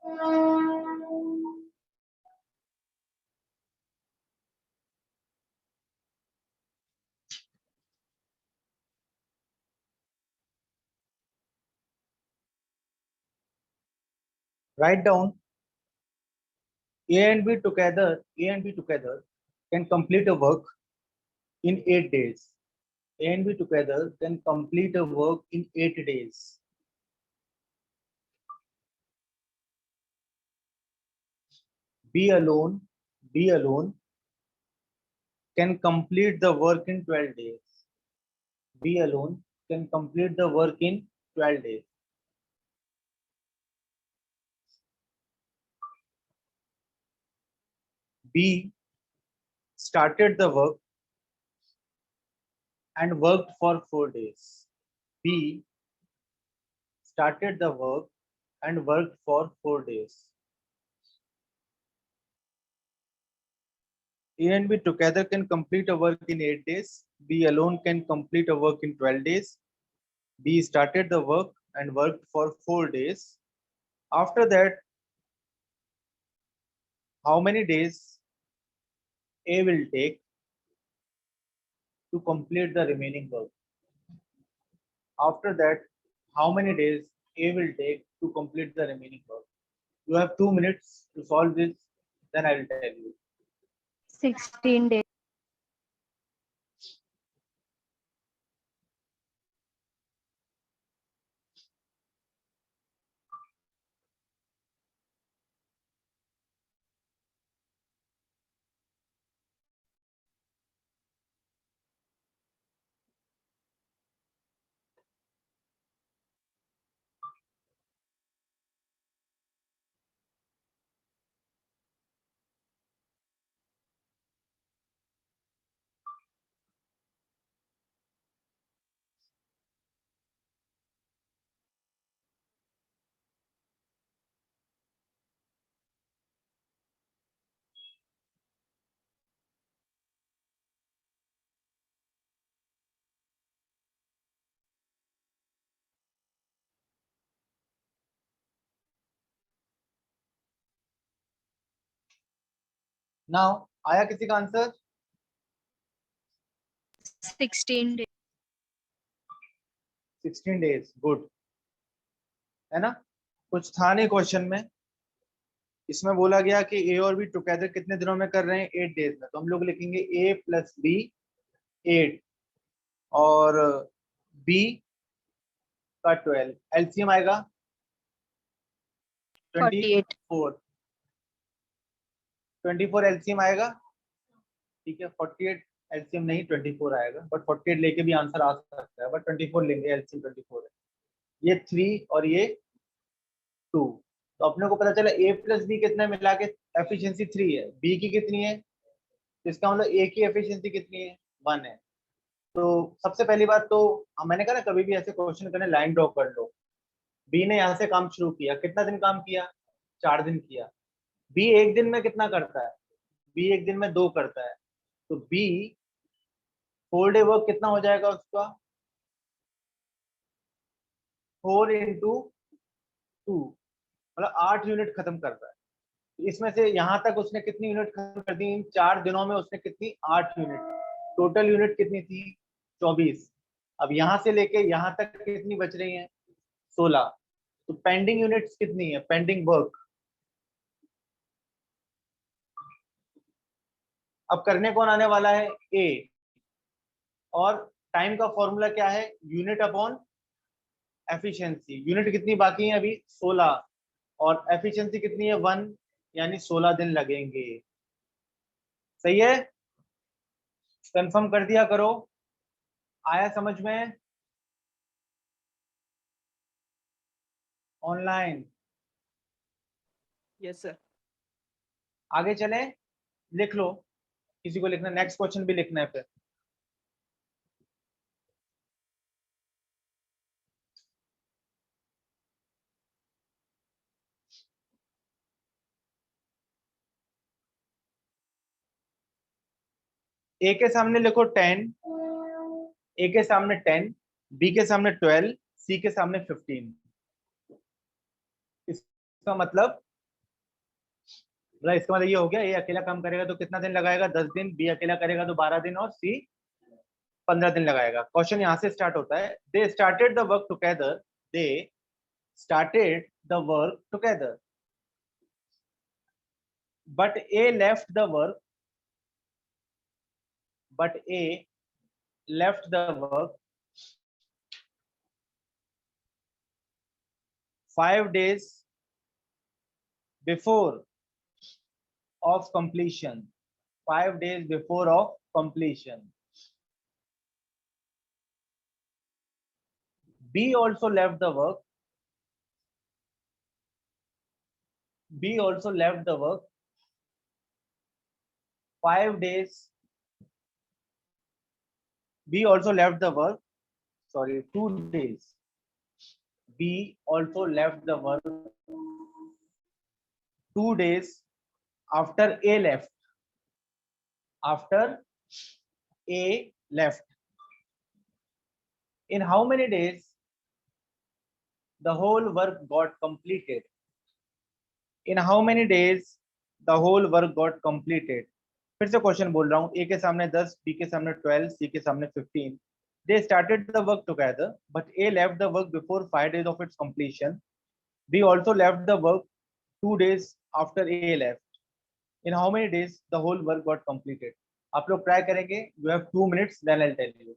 Write down A and B together. A and B together can complete a work in 8 days. A and B together can complete a work in 8 days. B alone can complete the work in 12 days. B alone can complete the work in 12 days. B started the work and worked for 4 days. B started the work and worked for 4 days. A and B together can complete a work in 8 days. B alone can complete a work in 12 days. B started the work and worked for 4 days. After that, how many days A will take to complete the remaining work? After that, how many days A will take to complete the remaining work? You have 2 minutes to solve this, then I will tell you. 16 days. Now, आया किसी का answer? 16 days. 16 days, good है ना? कुछ था नहीं question में. इसमें बोला गया कि ए और बी टुगेदर कितने दिनों में कर रहे हैं? 8 डेज में. तो हम लोग लिखेंगे ए प्लस बी 8 और बी का 12. एलसीएम आएगा 48. 24 एलसीएम आएगा. ठीक है, 48 एलसीएम नहीं 24 आएगा, बट 48 लेके भी आंसर आ सकता है, बट 24 लेंगे. एलसीएम 24 है. ये 3 और ये 2. तो अपने को पता चला ए प्लस बी कितना मिला के एफिशिएंसी 3 है. बी की कितनी है? तो इसका मतलब ए की एफिशिएंसी कितनी है? 1 है. तो सबसे पहली बात तो मैंने कहा ना, कभी भी ऐसे क्वेश्चन करने लाइन ड्रॉ कर लो. बी ने यहाँ से काम शुरू किया. कितना दिन काम किया? 4 दिन किया. बी एक दिन में कितना करता है? बी एक दिन में 2 करता है. तो बी 4 डे वर्क कितना हो जाएगा उसका? 4 इंटू 2, मतलब 8 यूनिट खत्म कर रहा है. इसमें से यहाँ तक उसने कितनी यूनिट खत्म कर दी? इन 4 दिनों में उसने कितनी? 8 यूनिट. टोटल यूनिट कितनी थी? 24. अब यहाँ से लेके यहाँ तक कितनी बच रही हैं? 16. तो पेंडिंग यूनिट्स कितनी है? Pending work. अब करने कौन आने वाला है? ए. और टाइम का फॉर्मूला क्या है? Unit upon efficiency. यूनिट कितनी बाकी है अभी? 16. और एफिशिएंसी कितनी है? 1. यानी 16 दिन लगेंगे. सही है? कंफर्म कर दिया करो. आया समझ में? ऑनलाइन. Yes sir. आगे चले. लिख लो. किसी को लिखना, नेक्स्ट क्वेश्चन भी लिखना है फिर. ए के सामने लिखो 10, ए के सामने 10, बी के सामने 12, सी के सामने 15. इसका मतलब मतलब इसका मतलब ये हो गया, ए अकेला काम करेगा तो कितना दिन लगाएगा, 10 दिन, बी अकेला करेगा तो 12 दिन, और सी 15 दिन लगाएगा। क्वेश्चन यहाँ से स्टार्ट होता है, दे started the work together, they started the work together, but A left the work, but A left the work 5 days before of completion. 5 days before of completion. B also left the work. B also left the work 5 days. B also left the work. Sorry, 2 days. B also left the work 2 days after A left. After A left. In how many days the whole work got completed? In how many days the whole work got completed? फिर से question बोल रहा हूँ, ए के सामने 10, B के सामने 12, सी के सामने 15. They started the work together, but A left the work before 5 days of its completion. B also left the work 2 days after A left. In how many days the whole work got completed? आप लोग try करेंगे. You have 2 minutes, then I'll tell you.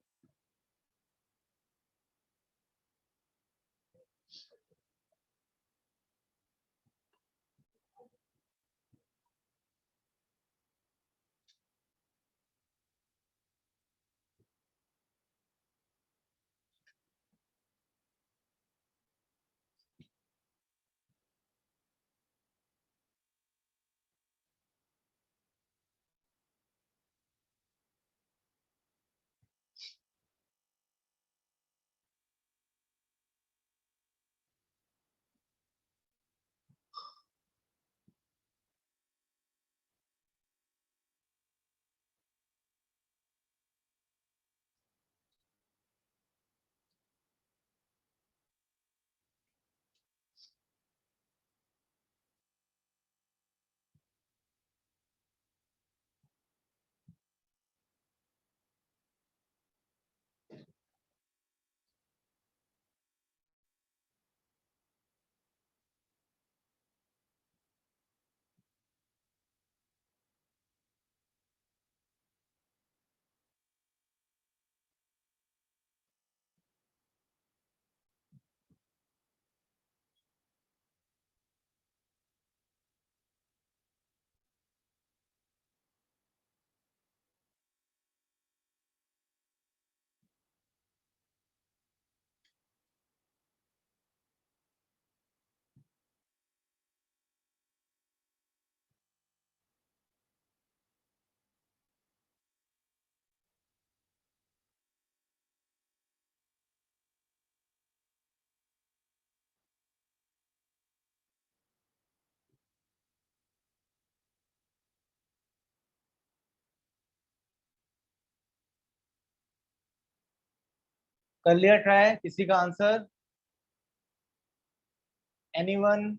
कर लिया try? किसी का answer? Anyone?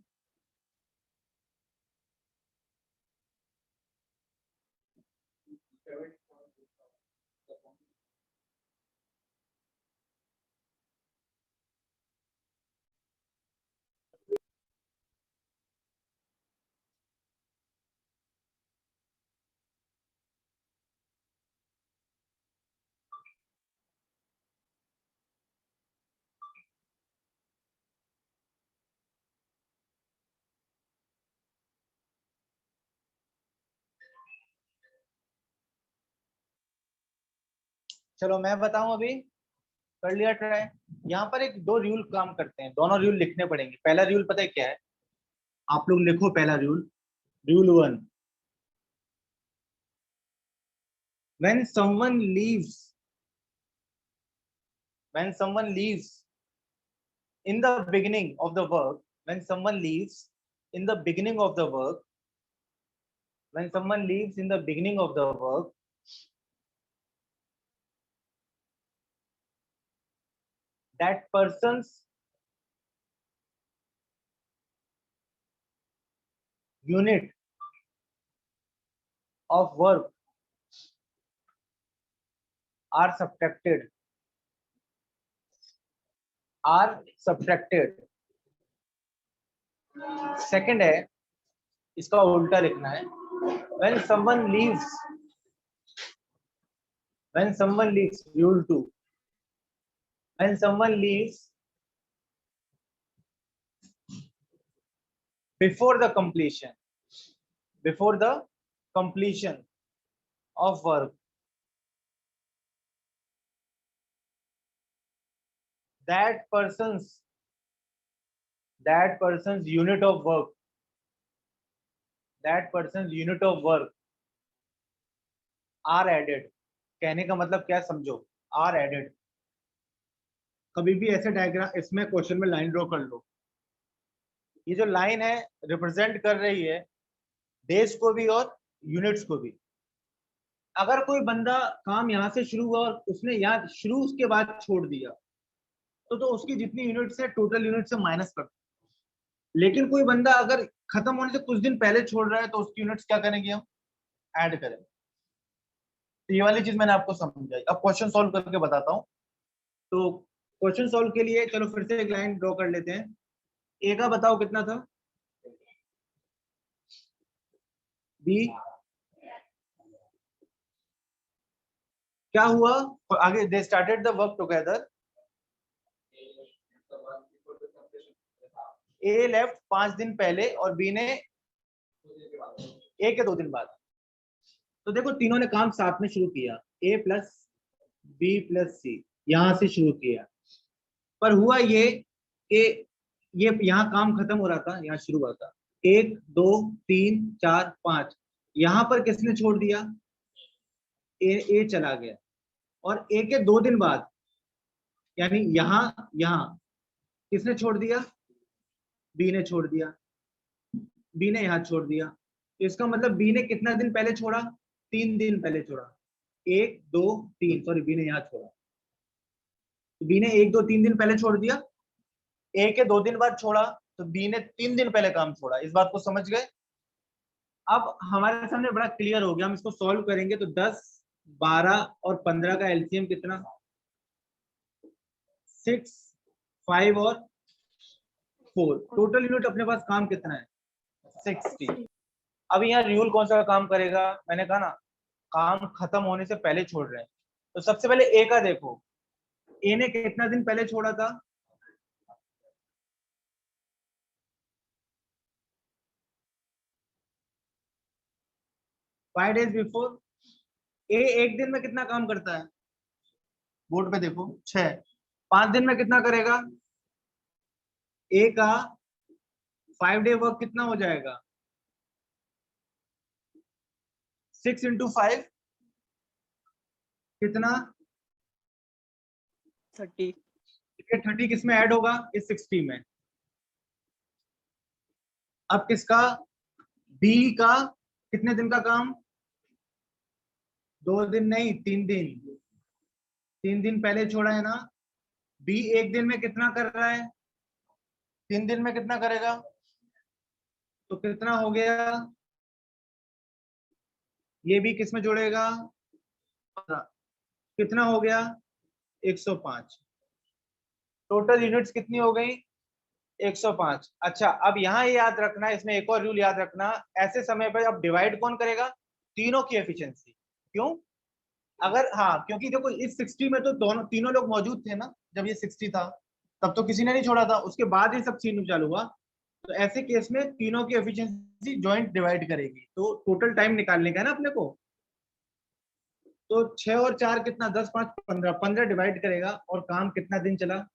चलो मैं बताऊं अभी. कर लिया ट्राई? यहाँ पर एक दो रूल काम करते हैं, दोनों रूल लिखने पड़ेंगे. पहला रूल पता है क्या है? आप लोग लिखो पहला rule. Rule 1. when someone leaves when someone leaves in the beginning of the work when someone leaves in the beginning of the work when someone leaves in the beginning of the work, that person's unit of work are subtracted. Second है, इसका उल्टा लिखना है, when someone leaves rule 2, when someone leaves before the completion of work, that person's unit of work are added. कहने का मतलब क्या समझो, are added. कभी भी ऐसे डायग्राम इसमें क्वेश्चन में लाइन ड्रॉ कर लो, ये जो लाइन है रिप्रेजेंट कर रही है डेज को भी और यूनिट्स को भी। अगर कोई बंदा काम यहाँ से शुरू हुआ और उसने यहाँ शुरू उसके बाद छोड़ दिया तो उसकी जितनी यूनिट्स है टोटल यूनिट से माइनस कर। लेकिन कोई बंदा अगर खत्म होने से कुछ दिन पहले छोड़ रहा है तो उसकी यूनिट्स क्या करेंगे, हम ऐड करेंगे। तो ये वाली चीज मैंने आपको समझाई। अब क्वेश्चन सॉल्व करके बताता हूँ। तो क्वेश्चन सॉल्व के लिए चलो फिर से एक लाइन ड्रॉ कर लेते हैं। ए का बताओ कितना था, बी क्या हुआ आगे, दे started the work together, A left 5 दिन पहले और बी ने ए के 2 दिन बाद। तो देखो तीनों ने काम साथ में शुरू किया, ए प्लस बी प्लस सी यहां से शुरू किया, पर हुआ ये कि ये यहाँ काम खत्म हो रहा था, यहाँ शुरू हुआ था, 1 2 3 4 5, यहाँ पर किसने छोड़ दिया, ए चला गया, और ए के 2 दिन बाद यानी यहाँ किसने छोड़ दिया, बी ने छोड़ दिया, बी ने यहाँ छोड़ दिया। तो इसका मतलब बी ने कितना दिन पहले छोड़ा, 3 दिन पहले छोड़ा, 1 2 3, सॉरी बी ने यहाँ छोड़ा, तो बी ने 1 2 3 दिन पहले छोड़ दिया, ए के 2 दिन बाद छोड़ा, तो बी ने 3 दिन पहले काम छोड़ा। इस बात को समझ गए। अब हमारे सामने बड़ा क्लियर हो गया, हम इसको सॉल्व करेंगे तो 10 12 और 15 का एलसीएम कितना, 6 5 और 4, टोटल यूनिट अपने पास काम कितना है, 60। अब यहाँ रूल कौन सा काम करेगा, मैंने कहा ना काम खत्म होने से पहले छोड़ रहे हैं। तो सबसे पहले ए का देखो, ए ने कितना दिन पहले छोड़ा था, फाइव डेज बिफोर। ए एक दिन में कितना काम करता है, बोर्ड पे देखो 6, 5 दिन में कितना करेगा, ए का 5 डे वर्क कितना हो जाएगा, 6 इंटू 5 कितना, 30। 30 किस में ऐड होगा, इस 60 में। अब किसका, बी का कितने दिन का काम, 2 दिन नहीं 3 दिन, 3 दिन पहले छोड़ा है ना। बी एक दिन में कितना कर रहा है, 3 दिन में कितना करेगा, तो कितना हो गया, ये भी किस में जोड़ेगा, कितना हो गया 105। टोटल यूनिट्स कितनी हो गई, 105। अच्छा अब यहाँ ये याद रखना, इसमें एक और रूल याद रखना, ऐसे समय पर अब डिवाइड कौन करेगा, तीनों की एफिशिएंसी। क्यों, अगर हाँ क्योंकि देखो इस 60 में तो तीनों लोग मौजूद थे ना जब ये 60 था, तब तो किसी ने नहीं छोड़ा था, उसके बाद ये सब सीन चालू हुआ। तो ऐसे केस में तीनों की एफिशिएंसी जॉइंट डिवाइड करेगी, तो टोटल टाइम निकालने का है ना अपने को। तो 6 और 4 कितना, 10 5 15, 15 डिवाइड करेगा, और काम कितना दिन चला,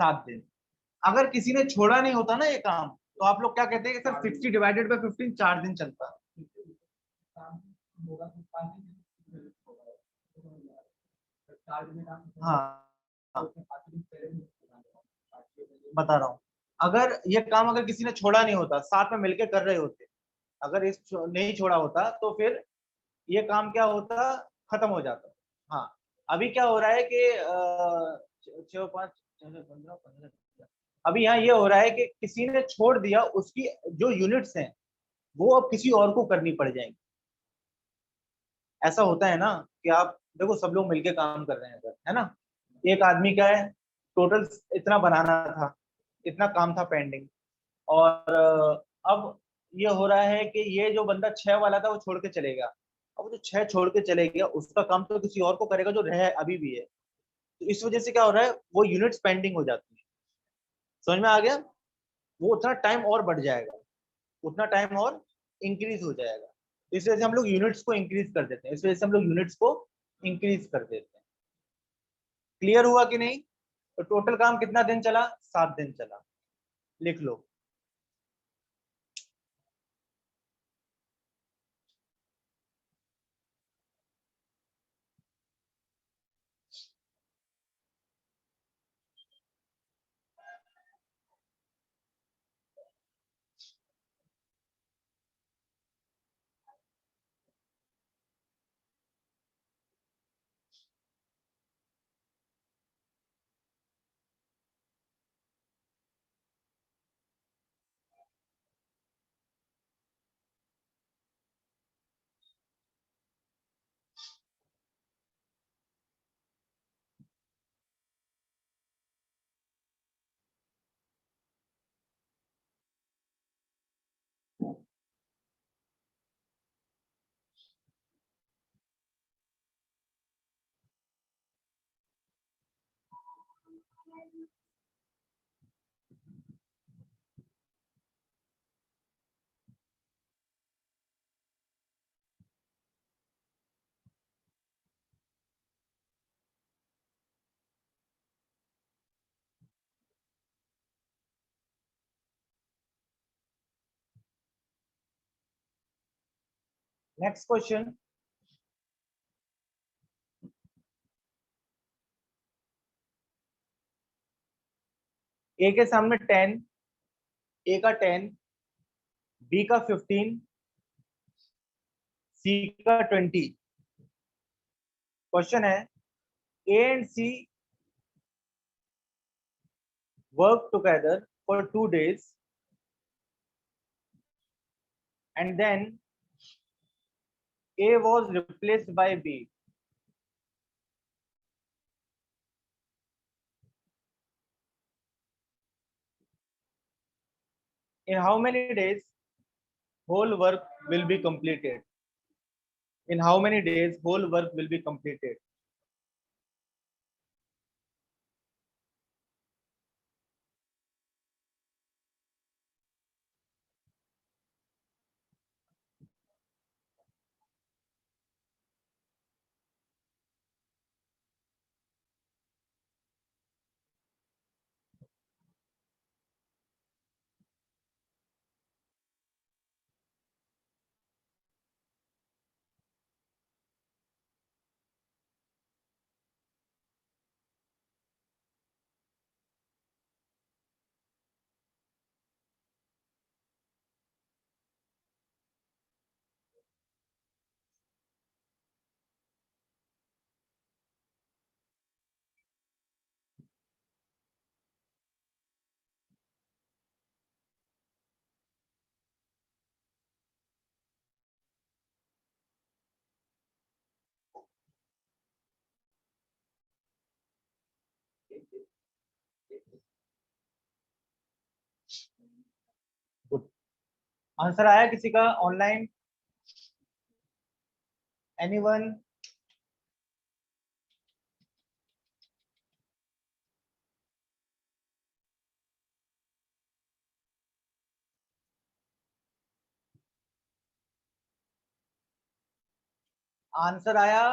7 दिन। अगर किसी ने छोड़ा नहीं होता ना ये काम, तो आप लोग क्या कहते हैं कि सर 60 डिवाइडेड बाय 15 4 दिन चलता। हाँ बता रहा हूँ, अगर ये काम अगर किसी ने छोड़ा नहीं होता, साथ में मिलके कर रहे होते, अगर इस नहीं छोड़ा होता तो फिर ये काम क्या होता, खत्म हो जाता। हाँ अभी क्या हो रहा है कि 6 5 15 15, अभी यहाँ ये हो रहा है कि किसी ने छोड़ दिया, उसकी जो यूनिट्स हैं वो अब किसी और को करनी पड़ जाएंगी। ऐसा होता है ना कि आप देखो सब लोग मिलके काम कर रहे हैं सर, है ना। एक आदमी का है टोटल इतना बनाना था, इतना काम था पेंडिंग, और अब ये हो रहा है कि ये जो बंदा 6 वाला था वो छोड़ के चले गया। अब जो 6 छोड़ के चले गया उसका काम तो किसी और को करेगा जो रह अभी भी है। तो इस वजह से क्या हो रहा है, वो यूनिट्स पेंडिंग हो जाती है। समझ में आ गया। वो उतना टाइम और बढ़ जाएगा, उतना टाइम और इंक्रीज हो जाएगा। इस वजह से हम लोग यूनिट्स को इंक्रीज कर देते हैं, इस वजह से हम लोग यूनिट्स को इंक्रीज कर देते हैं। क्लियर हुआ कि नहीं। तो टोटल काम कितना दिन चला, 7 दिन चला। लिख लो। Next question. ए के सामने 10, ए का 10, बी का 15, सी का 20। क्वेश्चन है A and C work together for 2 days and then A was replaced by B. In how many days whole work will be completed? In how many days whole work will be completed? Good. Answer आया किसी का online? Anyone? Answer आया?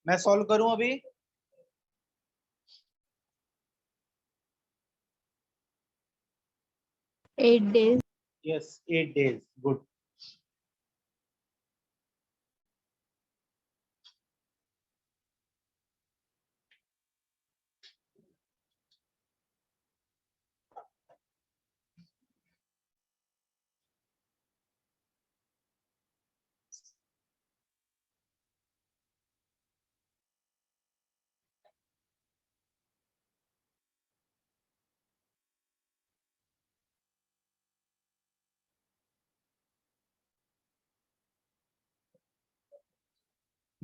मैं solve करूं अभी? Eight days. Yes, 8 days। Good.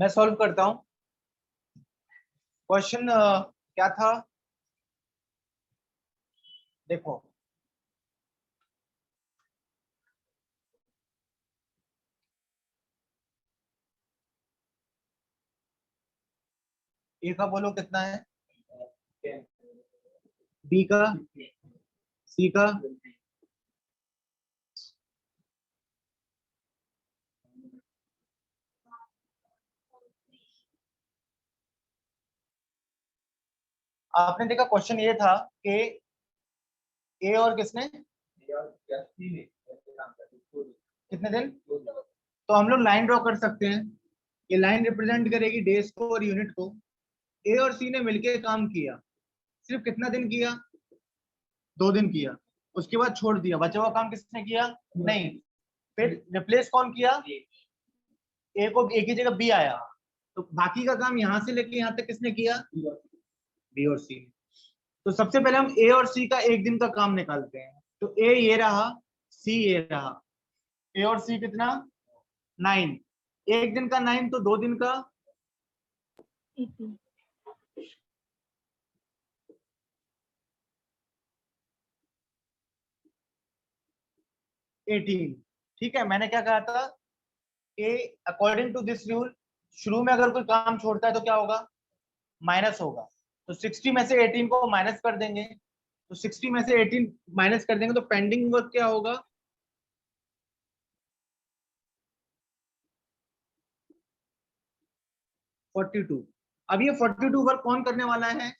मैं solve करता हूं। क्वेश्चन क्या था, देखो। ए का बोलो कितना है, बी का, सी का, आपने देखा क्वेश्चन ये था कि ए और किसने, कितने दिन, तो हम लोग लाइन ड्रॉ कर सकते हैं। ये लाइन रिप्रेजेंट करेगी डेज को और यूनिट को। ए और सी ने मिलकर काम किया, सिर्फ कितना दिन किया, 2 दिन किया, उसके बाद छोड़ दिया। बचा हुआ काम किसने किया, नहीं। फिर रिप्लेस कौन किया, ए को, ए की जगह बी आया, तो बाकी का काम यहां से लेके यहां तक किसने किया, बी और सी। तो सबसे पहले हम ए और सी का एक दिन का काम निकालते हैं। तो ए ये रहा, सी ये रहा। ए और सी कितना, 9। एक दिन का 9 तो 2 दिन का 18. 18। ठीक है, मैंने क्या कहा था, ए अकॉर्डिंग टू दिस रूल शुरू में अगर कोई काम छोड़ता है तो क्या होगा, माइनस होगा। तो 60 में से 18 को माइनस कर देंगे, तो 60 में से 18 माइनस कर देंगे तो पेंडिंग वर्क क्या होगा, 42। अब ये 42 वर्क कौन करने वाला है,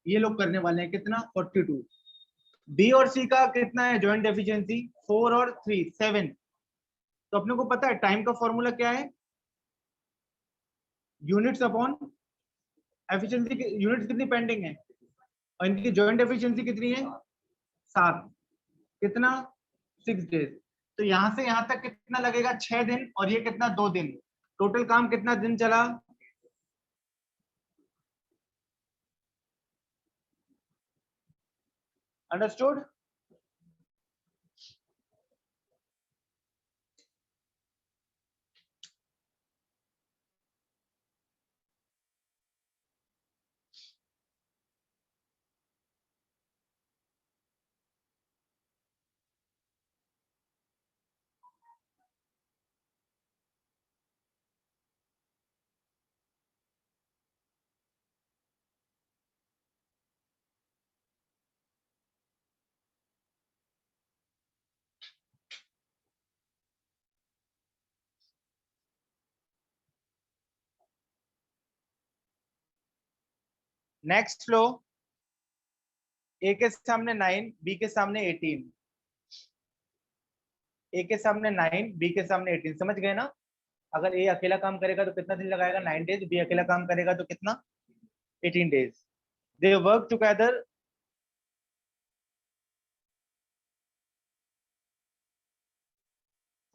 ये लोग करने वाले हैं। कितना, 42। बी और सी का कितना है जॉइंट एफिशिएंसी, 4 और 3 7। तो अपने को पता है टाइम का फॉर्मूला क्या है, यूनिट्स अपॉन एफिशिएंसी। यूनिट्स कितनी पेंडिंग है और इनकी जॉइंट एफिशिएंसी कितनी है, 7। कितना, 6 डेज। तो यहां से यहां तक कितना लगेगा, 6 दिन, और ये कितना, 2 दिन। टोटल काम कितना दिन चला, अंडरस्टूड। नेक्स्ट लो, ए के सामने 9, बी के सामने 18। ए के सामने 9, बी के सामने 18, समझ गए ना। अगर ए अकेला काम करेगा तो कितना दिन लगाएगा, 9 डेज। बी अकेला काम करेगा तो कितना, 18 days. They work together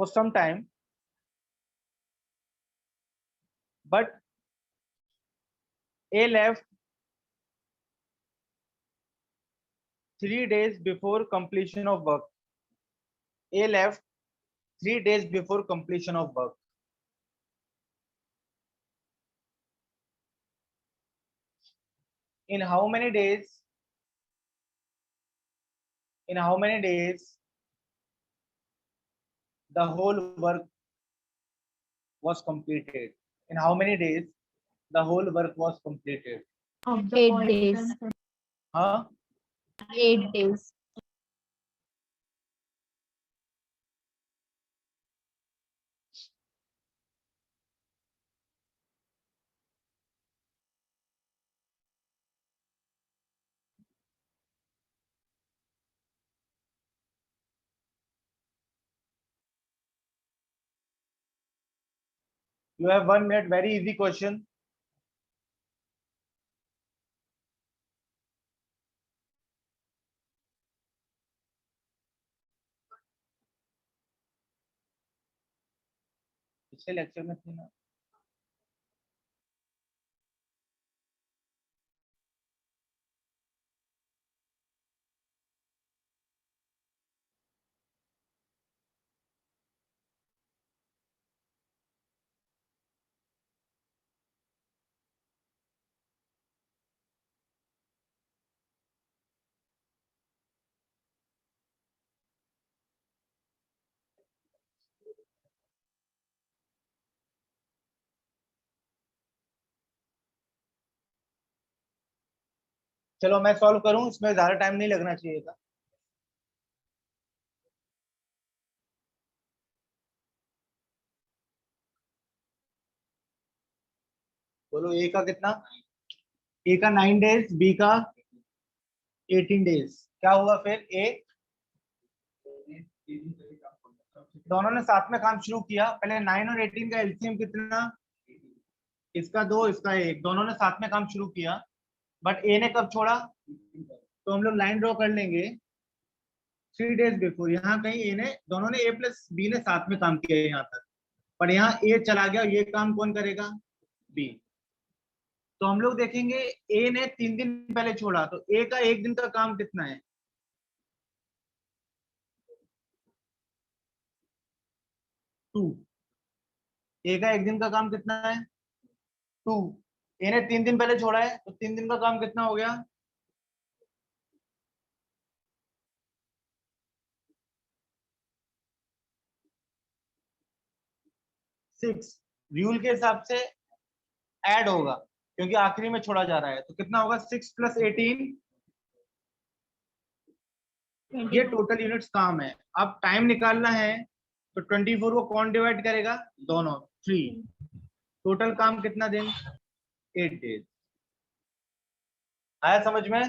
for some time, but A left 3 days before completion of work. A left 3 days before completion of work. In how many days? In how many days the whole work was completed? In how many days the whole work was completed? 8 days. Huh? 8 days. You have 1 minute. Very easy question. पिछले lecture में थी ना। चलो मैं solve करूं, इसमें ज्यादा time नहीं लगना चाहिए था। बोलो ए का कितना, ए का 9 डेज, बी का 18 डेज। क्या हुआ फिर, ए दोनों ने साथ में काम शुरू किया। पहले 9 और 18 का एलसीएम कितना, इसका 2 इसका 1, दोनों ने साथ में काम शुरू किया। बट ए ने कब छोड़ा, तो हम लोग लाइन ड्रॉ कर लेंगे 3 डेज बिफोर। यहाँ कहीं ए ने, दोनों ने, ए प्लस बी ने साथ में काम किया यहाँ तक, पर यहाँ ए चला गया, ये काम कौन करेगा, बी। तो हम लोग देखेंगे ए ने 3 दिन पहले छोड़ा, तो ए का 1 दिन का काम कितना है, 2। ए का 1 दिन का काम कितना है, 2। ए ने 3 दिन पहले छोड़ा है, तो 3 दिन का काम कितना हो गया, 6। रूल के हिसाब से ऐड होगा, क्योंकि आखिरी में छोड़ा जा रहा है, तो कितना होगा, 6 + 18, ये 24। टोटल यूनिट्स काम है। अब टाइम निकालना है, तो 24 को कौन डिवाइड करेगा, दोनों, 3। टोटल काम कितना दिन, 8 डेज। आया समझ में।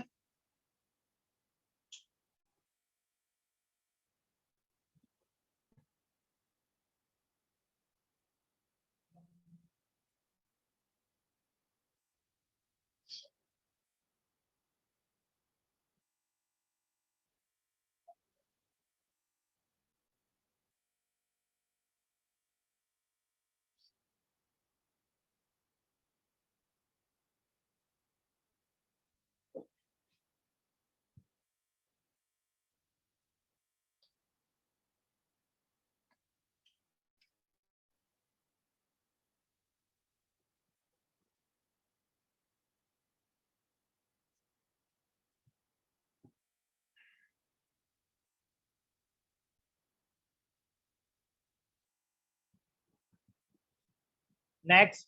नेक्स्ट,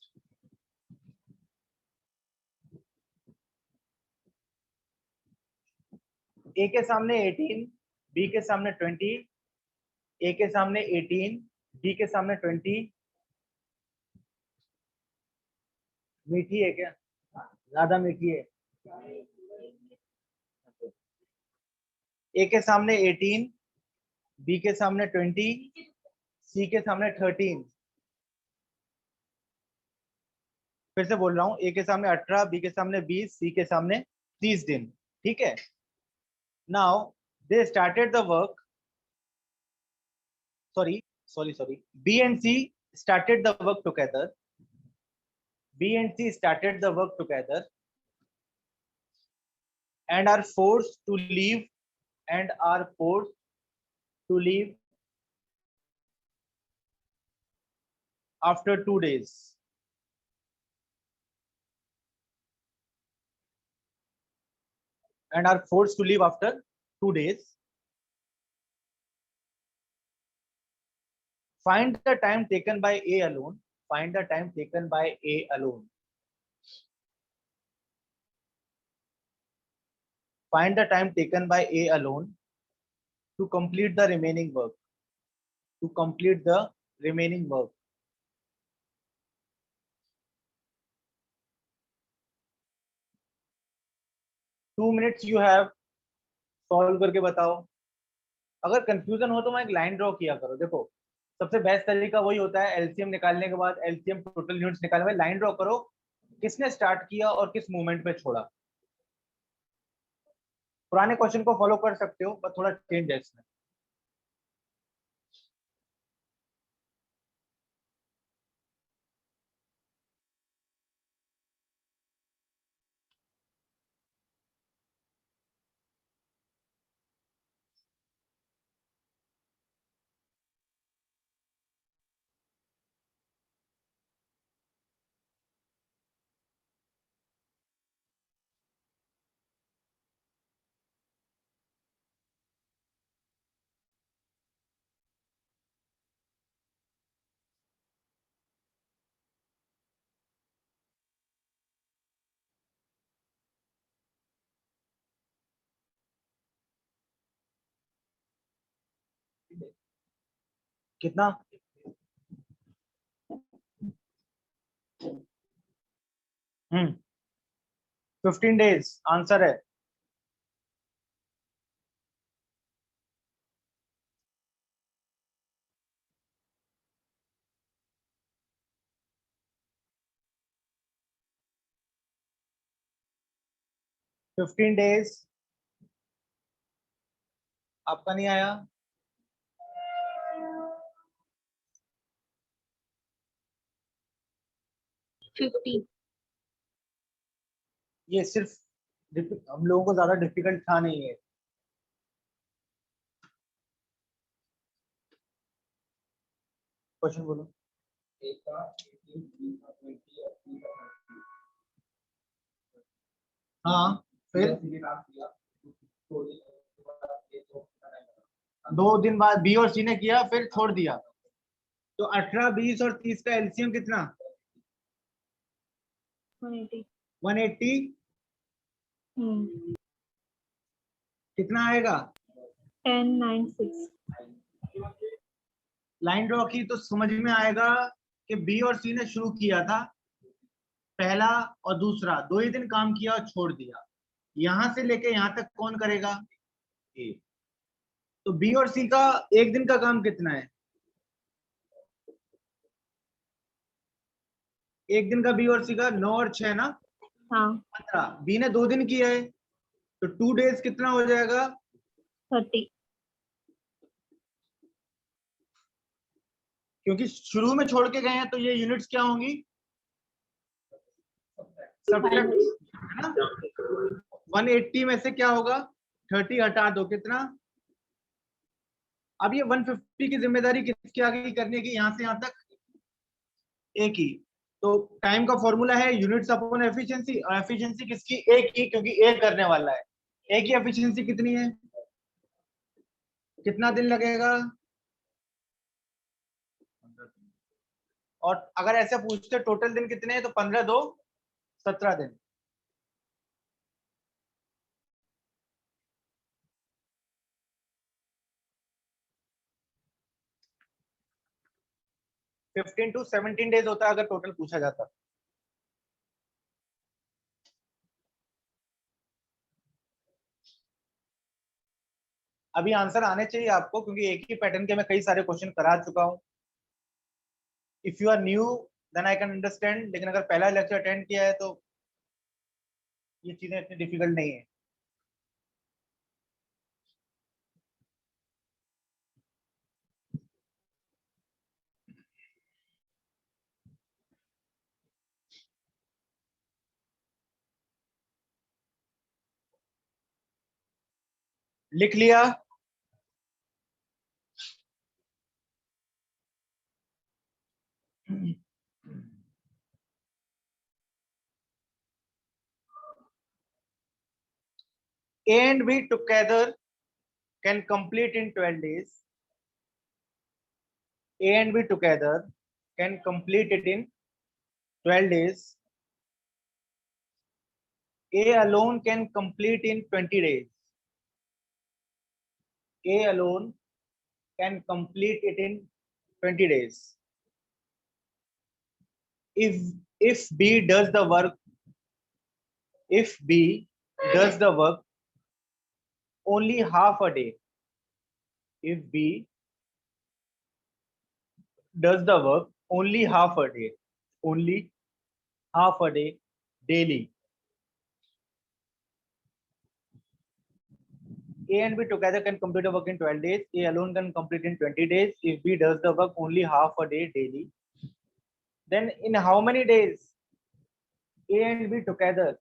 ए के सामने 18, बी के सामने 20, ए के सामने 18, बी के सामने 20। मीठी है क्या, ज्यादा मीठी है। ए के सामने 18, बी के सामने 20, सी के सामने 13। फिर से बोल रहा हूँ, ए के सामने 18, बी के सामने 20, सी के सामने 30 दिन। ठीक है। Now they started the work, sorry, B and C started the work together, B and C started the work together and are forced to leave, and are forced to leave after 2 days. And are forced to leave after 2 days. Find the time taken by A alone. Find the time taken by A alone. Find the time taken by A alone to complete the remaining work. To complete the remaining work. 2 minutes you have. Solve करके बताओ। अगर confusion हो तो मैं एक line draw किया करो। देखो, सबसे बेस्ट तरीका वही होता है, एलसीएम निकालने के बाद, एलसीएम टोटल यूनिट्स निकालने में लाइन ड्रॉ करो, किसने स्टार्ट किया और किस मूवमेंट पे छोड़ा। पुराने क्वेश्चन को फॉलो कर सकते हो, पर थोड़ा चेंज है इसमें। कितना? 15 डेज आंसर है। फिफ्टीन डेज आपका नहीं आया? 50. ये सिर्फ हम लोगों को ज्यादा डिफिकल्ट था नहीं है। क्वेश्चन बोलो। हाँ, फिर 2 दिन बाद बी और सी ने किया, फिर छोड़ दिया। तो 18, 20 और 30 का एलसीएम कितना? 180. 180। कितना आएगा? 1096. लाइन ड्रॉ की तो समझ में आएगा कि बी और सी ने शुरू किया था, पहला और दूसरा 2 ही दिन काम किया और छोड़ दिया। यहां से लेके यहां तक कौन करेगा? ए। तो बी और सी का 1 दिन का काम कितना है? 1 दिन का बी और सी का 9 और 6 ना, हाँ. 15। बी ने 2 दिन किया है, तो 2 डेज कितना हो जाएगा? 30. क्योंकि शुरू में छोड़ के गए हैं, तो ये यूनिट्स क्या होंगी? सब्ट्रैक्ट, है ना। 180 में से क्या होगा? 30 हटा दो, कितना? अब ये 150 की जिम्मेदारी किसकी आ गई करने की, यहां से यहां तक? ए की। तो टाइम का फॉर्मूला है यूनिट्स अपॉन एफिशिएंसी, और एफिशिएंसी किसकी? ए की, क्योंकि ए करने वाला है। ए की एफिशिएंसी कितनी है? कितना दिन लगेगा? और अगर ऐसे पूछते टोटल दिन कितने हैं, तो 15 2 17 दिन। फिफ्टीन टू 17 डेज होता है अगर टोटल पूछा जाता। अभी आंसर आने चाहिए आपको, क्योंकि एक ही पैटर्न के मैं कई सारे क्वेश्चन करा चुका हूं। If you are new then I can understand, लेकिन अगर पहला लेक्चर अटेंड किया है तो ये चीजें इतनी डिफिकल्ट नहीं है। लिख लिया? A and B together can complete in 12 days. A and B together can complete it in 12 days. A alone can complete in 20 days. A alone can complete it in 20 days. If if B does the work, if B does the work only half a day, if B does the work only half a day, only half a day daily, A and B together can complete the work in 12 days. A alone can complete in 20 days. If B does the work only half a day daily, then in how many days A and B together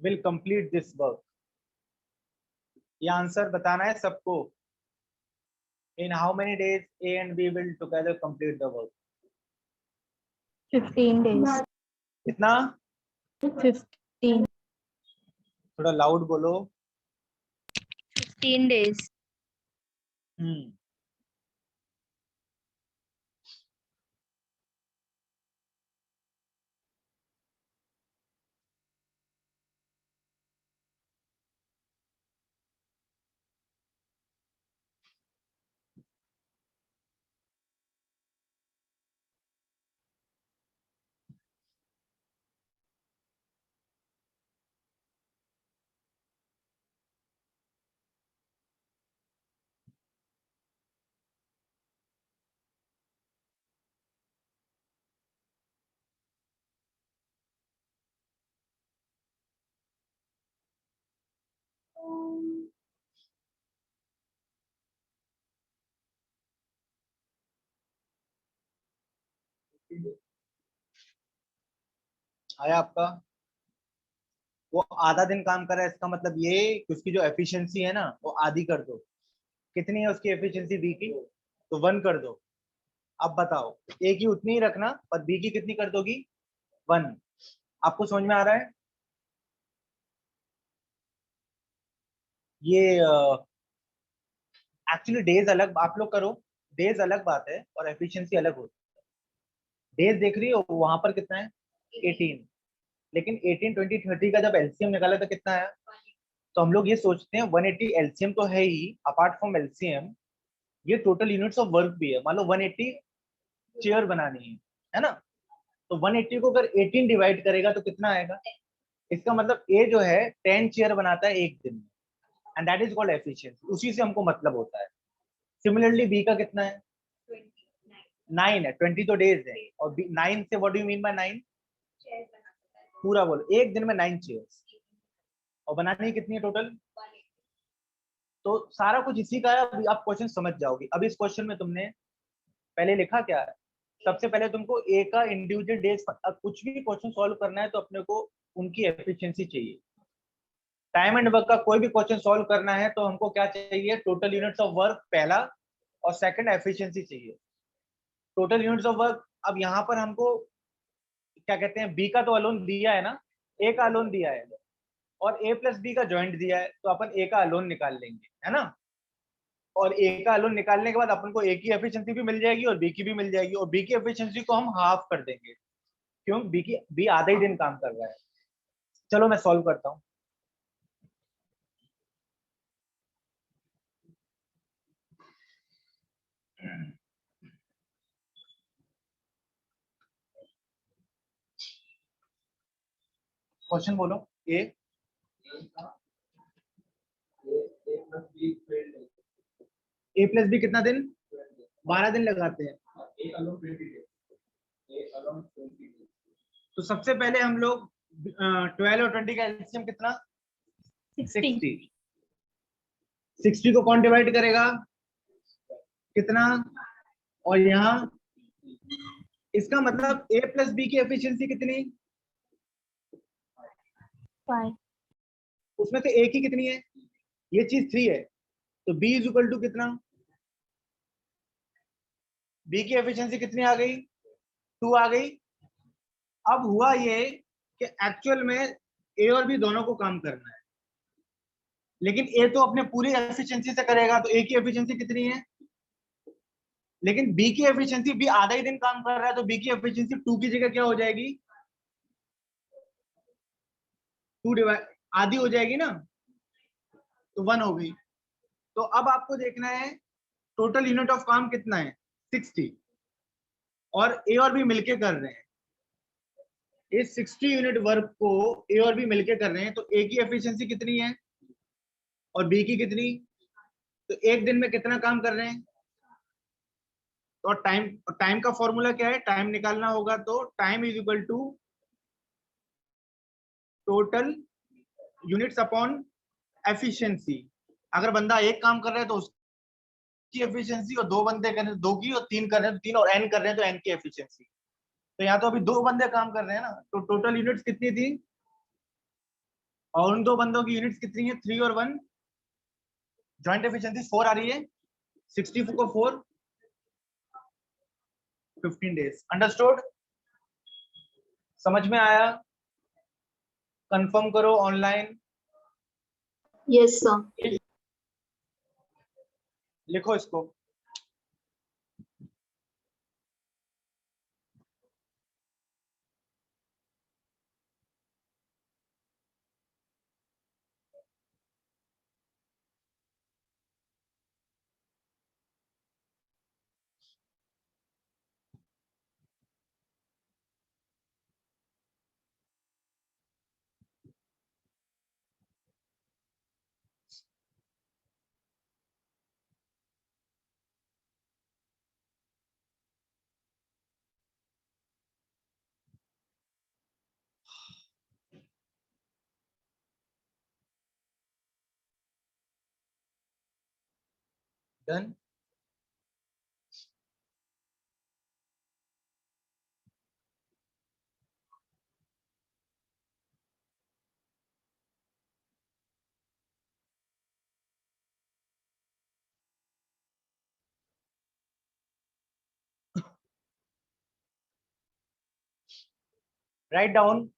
will complete this work? ये answer बताना है सबको। In how many days A and B will together complete the work? 15 days. कितना? 15. थोड़ा loud बोलो। 15 days. हम्म। आया आपका? वो आधा दिन काम कर रहा है, इसका मतलब ये कि उसकी जो एफिशिएंसी है ना वो आधी कर दो। कितनी है उसकी एफिशिएंसी बी की? तो 1 कर दो। अब बताओ, ए की उतनी ही रखना पर बी की कितनी कर दोगी? 1। आपको समझ में आ रहा है? ये एक्चुअली डेज अलग आप लोग करो, डेज अलग बात है और एफिशिएंसी अलग होती है। डेज देख रही हो वहां पर कितना है? 18। लेकिन 18 20 30 का जब एलसीएम निकाला तो कितना है? तो हम लोग ये सोचते हैं 180 एलसीएम तो है ही, अपार्ट फ्रॉम एलसीएम ये टोटल यूनिट्स ऑफ वर्क भी है। मान लो 180 चेयर बनानी है ना? तो 180 को अगर 18 डिवाइड करेगा तो कितना आएगा? इसका मतलब ए जो है 10 चेयर बनाता है एक दिन में, and that is called efficiency. उसी से हमको मतलब होता है। सिमिलरली बी का कितना है? 9 है। 20 तो डेज है। और 9 से what do you mean by 9? पूरा बोलो, एक दिन में 9 चेयर्स। और बनानी कितनी है टोटल? तो सारा कुछ इसी का है। अभी आप क्वेश्चन समझ जाओगे। अब इस क्वेश्चन में तुमने पहले लिखा क्या है? सबसे पहले तुमको ए का इंडिविजुअल डेज, कुछ भी क्वेश्चन सॉल्व करना है तो अपने को उनकी एफिशिएंसी चाहिए। टाइम एंड वर्क का कोई भी क्वेश्चन सॉल्व करना है तो हमको क्या चाहिए? टोटल यूनिट्स ऑफ वर्क पहला, और सेकंड एफिशिएंसी चाहिए। टोटल यूनिट्स ऑफ वर्क, अब यहाँ पर हमको क्या कहते हैं, बी का तो अलोन दिया है ना, ए का अलोन दिया है, और ए प्लस बी का ज्वाइंट दिया है, तो अपन ए का अलोन निकाल लेंगे, है ना? और ए का अलोन निकालने के बाद अपन को ए की एफिशिएंसी भी मिल जाएगी और बी की भी मिल जाएगी, और बी की एफिशिएंसी को हम हाफ कर देंगे। क्यों? बी आधा ही दिन काम कर रहा है। चलो मैं सॉल्व करता हूँ। क्वेश्चन बोलो। ए ए प्लस बी कितना दिन? 12 दिन लगाते हैं। तो सबसे पहले हम लोग 12 और 20 का एलसीएम कितना? 60। 60 को कौन डिवाइड करेगा? कितना? और यहाँ इसका मतलब ए प्लस बी की एफिशिएंसी कितनी? 5। उसमें से ए की कितनी है? ये चीज 3 है। तो बी इज इक्वल टू कितना? बी की एफिशिएंसी कितनी आ गई? 2 आ गई। अब हुआ ये कि एक्चुअल में ए और बी दोनों को काम करना है, लेकिन ए तो अपने पूरी एफिशिएंसी से करेगा, तो ए की एफिशिएंसी कितनी है? लेकिन बी की एफिशिएंसी, बी आधा ही दिन काम कर रहा है, तो बी की एफिशिएंसी 2 की जगह क्या हो जाएगी? 2 डिवाइड, आधी हो जाएगी ना, तो 1 हो गई। तो अब आपको देखना है टोटल यूनिट ऑफ काम कितना है? 60। और ए और बी मिलके कर रहे हैं इस 60 यूनिट वर्क को। ए और बी मिलके कर रहे हैं, तो ए की एफिशिएंसी कितनी है और बी की कितनी? तो एक दिन में कितना काम कर रहे हैं? तो टाइम, टाइम का फॉर्मूला क्या है? टाइम निकालना होगा तो time is equal to total units upon efficiency. अगर बंदा एक काम कर रहा है तो उसकी एफिशिएंसी, और दो बंदे कर रहे हैं दो की, और तीन कर रहे हैं तो तीन, और एन कर रहे हैं तो एन की एफिशिएंसी। तो यहाँ तो अभी दो बंदे काम कर रहे हैं ना, तो टोटल यूनिट्स कितनी थी? और उन दो बंदों की यूनिट्स कितनी है? 3 और 1। ज्वाइंट एफिशिएंसी 4 आ रही है। 60 को 4, 15 डेज। अंडरस्टूड? समझ में आया? कंफर्म करो ऑनलाइन। Yes sir. लिखो इसको। डन। राइट डाउन,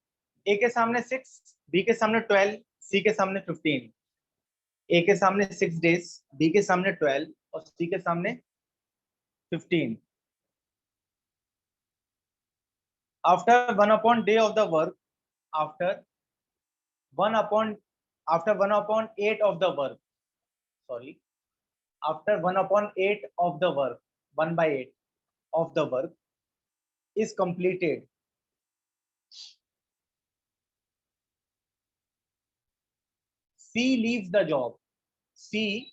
ए के सामने 6, बी के सामने 12, सी के सामने 15। ए के सामने 6 days, बी के सामने 12 और सी के सामने 15। After 1/day of the work, after 1/8 of the work, sorry, after 1/8 of the work, 1/8 of the work is completed, C leaves the job. C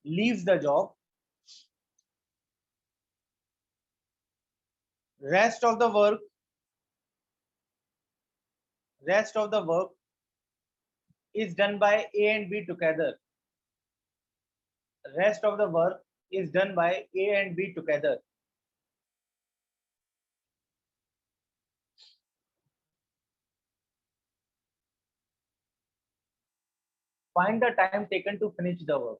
leaves the job. Rest of the work is done by A and B together. Rest of the work is done by A and B together. Find the time taken to finish the work.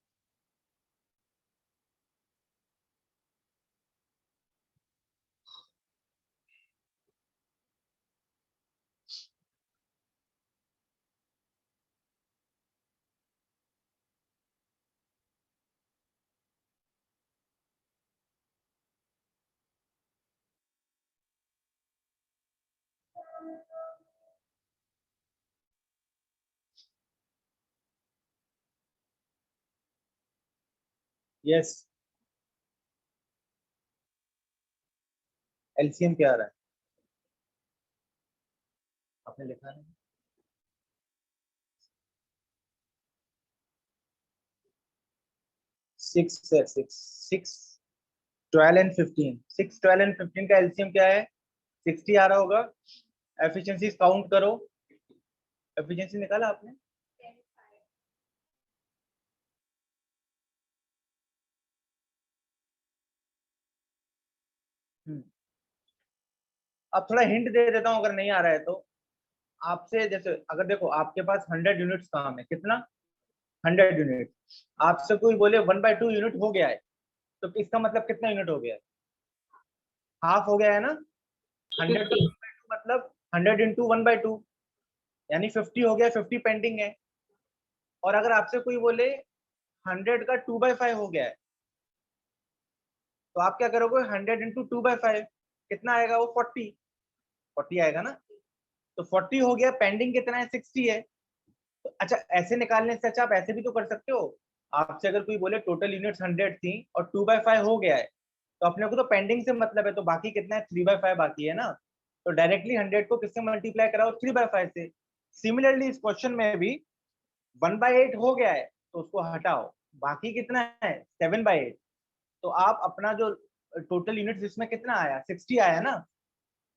Yes. LCM क्या आ रहा है? आपने लिखा है? 12 and 15। 6, 12 and 15 का LCM क्या है? 60 आ रहा होगा। एफिशिएंसीज काउंट करो। एफिशिएंसी निकाला आपने? अब थोड़ा हिंट दे देता हूं अगर नहीं आ रहा है तो। आपसे जैसे अगर देखो आपके पास 100 यूनिट्स काम है, कितना? 100 यूनिट। आपसे कोई बोले 1/2 यूनिट हो गया है, तो इसका मतलब कितना यूनिट हो गया है? हाफ हो गया है ना। 100 का 1/2 मतलब 100 इंटू 1/2, यानी 50 हो गया, 50 पेंडिंग है। और अगर आपसे कोई बोले 100 का 2/5 हो गया है, तो आप क्या करोगे? 100 इंटू 2/5 कितना आएगा? वो 40 आएगा ना। तो 40 हो गया, पेंडिंग कितना है? 60 है। तो अच्छा, ऐसे निकालने से अच्छा आप ऐसे भी तो कर सकते हो। आपसे अगर कोई बोले टोटल यूनिट्स 100 थी और 2/5 हो गया है, तो अपने को तो पेंडिंग से मतलब है, तो बाकी कितना है? 3/5 बाकी है ना। तो डायरेक्टली 100 को किससे मल्टीप्लाई कराओ? 3/5 से। सिमिलरली इस क्वेश्चन में भी 1/8 हो गया है, तो उसको हटाओ, बाकी कितना है? 7/8। तो आप अपना जो टोटल यूनिट्स इसमें कितना आया? 60 आया ना।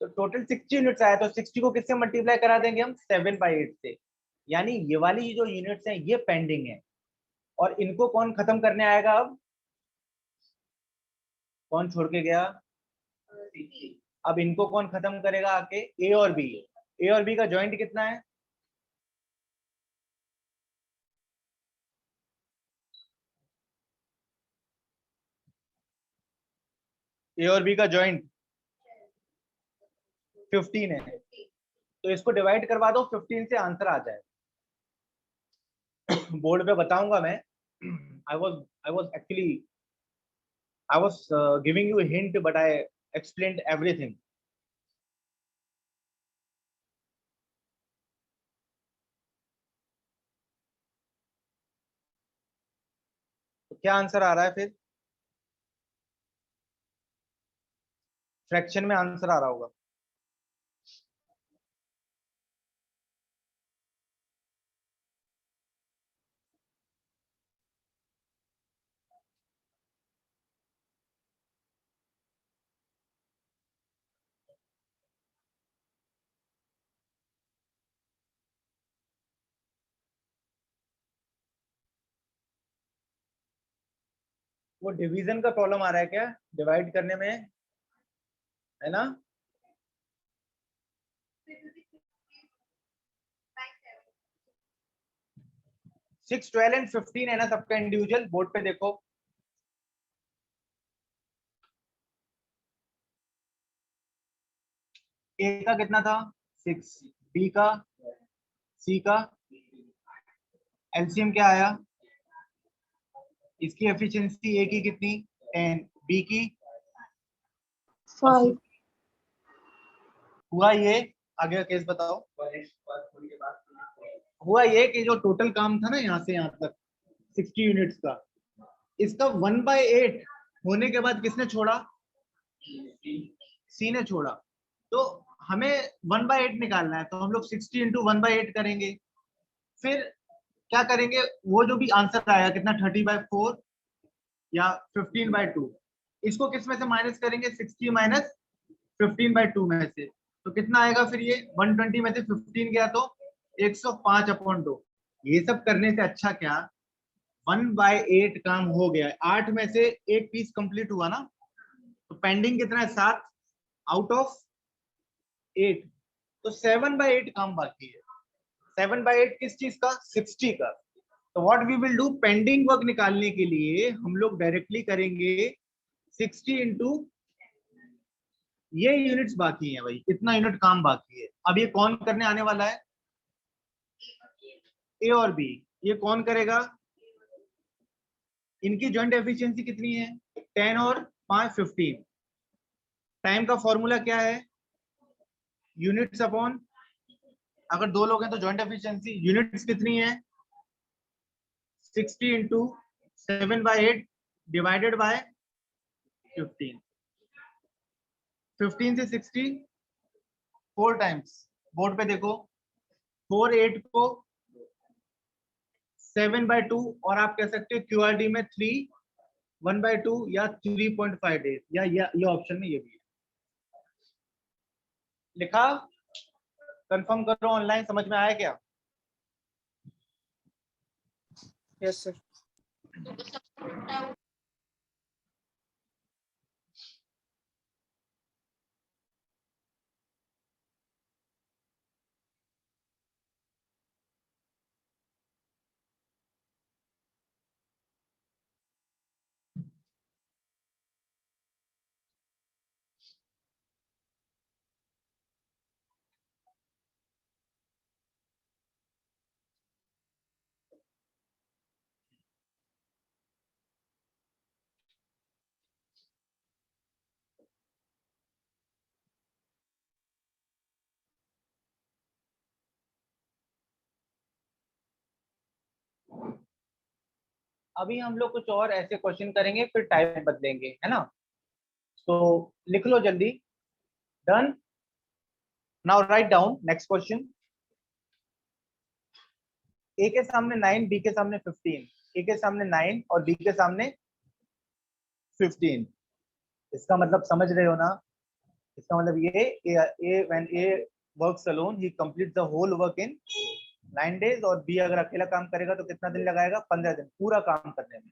तो टोटल 60 यूनिट्स आया, तो 60 को किससे मल्टीप्लाई करा देंगे हम? 7/8 से। यानी ये वाली जो यूनिट्स हैं ये पेंडिंग है, और इनको कौन खत्म करने आएगा? अब कौन छोड़ के गया? अब इनको कौन खत्म करेगा आके? ए और बी। ए और बी का जॉइंट कितना है? ए और बी का जॉइंट 15 है, तो इसको डिवाइड करवा दो 15 से, आंसर आ जाए। बोर्ड पे बताऊंगा मैं। I was actually I was giving you a hint, but I explained everything. तो क्या आंसर आ रहा है फिर? फ्रैक्शन में आंसर आ रहा होगा। वो डिवीजन का प्रॉब्लम आ रहा है क्या? डिवाइड करने में, है ना? 6, 12 एंड 15 है ना सबका इंडिविजुअल? बोर्ड पे देखो। ए का कितना था 6, बी का, सी का, एलसीएम क्या आया, इसकी एफिशिएंसी ए की कितनी 10, बी की, 5. हुआ ये, आगे का केस बताओ। हुआ ये कि जो टोटल काम था ना यहाँ से यहाँ तक 60 यूनिट्स का, इसका 1/8 होने के बाद किसने छोड़ा, सी ने छोड़ा। तो हमें 1/8 निकालना है, तो हम लोग 60 इंटू 1/8 करेंगे। फिर क्या करेंगे, वो जो भी आंसर आया कितना 30/4 या 15/2, इसको किस में से माइनस करेंगे, 60 माइनस 15/2 में से, तो कितना आएगा फिर ये 120 में से 15 गया तो 105/2। ये सब करने से अच्छा क्या 1/8 काम हो गया है, 8 में से एक पीस कंप्लीट हुआ ना, तो पेंडिंग कितना है 7 आउट ऑफ 8, तो 7/8 काम बाकी है। 7/8 किस चीज का, 60 का। तो what we will do, pending work निकालने के लिए हम लोग डायरेक्टली करेंगे 60 इंटू ये यूनिट्स बाकी है भाई, इतना यूनिट काम बाकी है। अब ये कौन करने आने वाला है, ए और बी, ये कौन करेगा, इनकी जॉइंट एफिशिएंसी कितनी है 10 और 5 15। टाइम का फॉर्मूला क्या है, यूनिट्स अपॉन, अगर दो लोग हैं तो जॉइंट एफिशिएंसी, यूनिट्स कितनी है 60 इंटू 7/8 डिवाइडेड बाय 15। 15 से 60 4 टाइम्स, बोर्ड पे देखो, 4 8 को 7/2, और आप कह सकते हो क्यूआरडी में 3 1/2 या 3.5 डेज, या ये ऑप्शन में ये भी है लिखा। कंफर्म करो ऑनलाइन, समझ में आया क्या। Yes sir. अभी हम लोग कुछ और ऐसे क्वेश्चन करेंगे, फिर टाइप बदलेंगे, है ना। तो लिख लो जल्दी, done. Now write down next question. A के सामने 9, बी के सामने 15, ए के सामने 9 और बी के सामने 15। इसका मतलब समझ रहे हो ना, इसका मतलब ये व्हेन ए वर्क्स अलोन ही complete the whole work in 9 days, और बी अगर अकेला काम करेगा तो कितना दिन लगाएगा, 15 दिन पूरा काम करने में।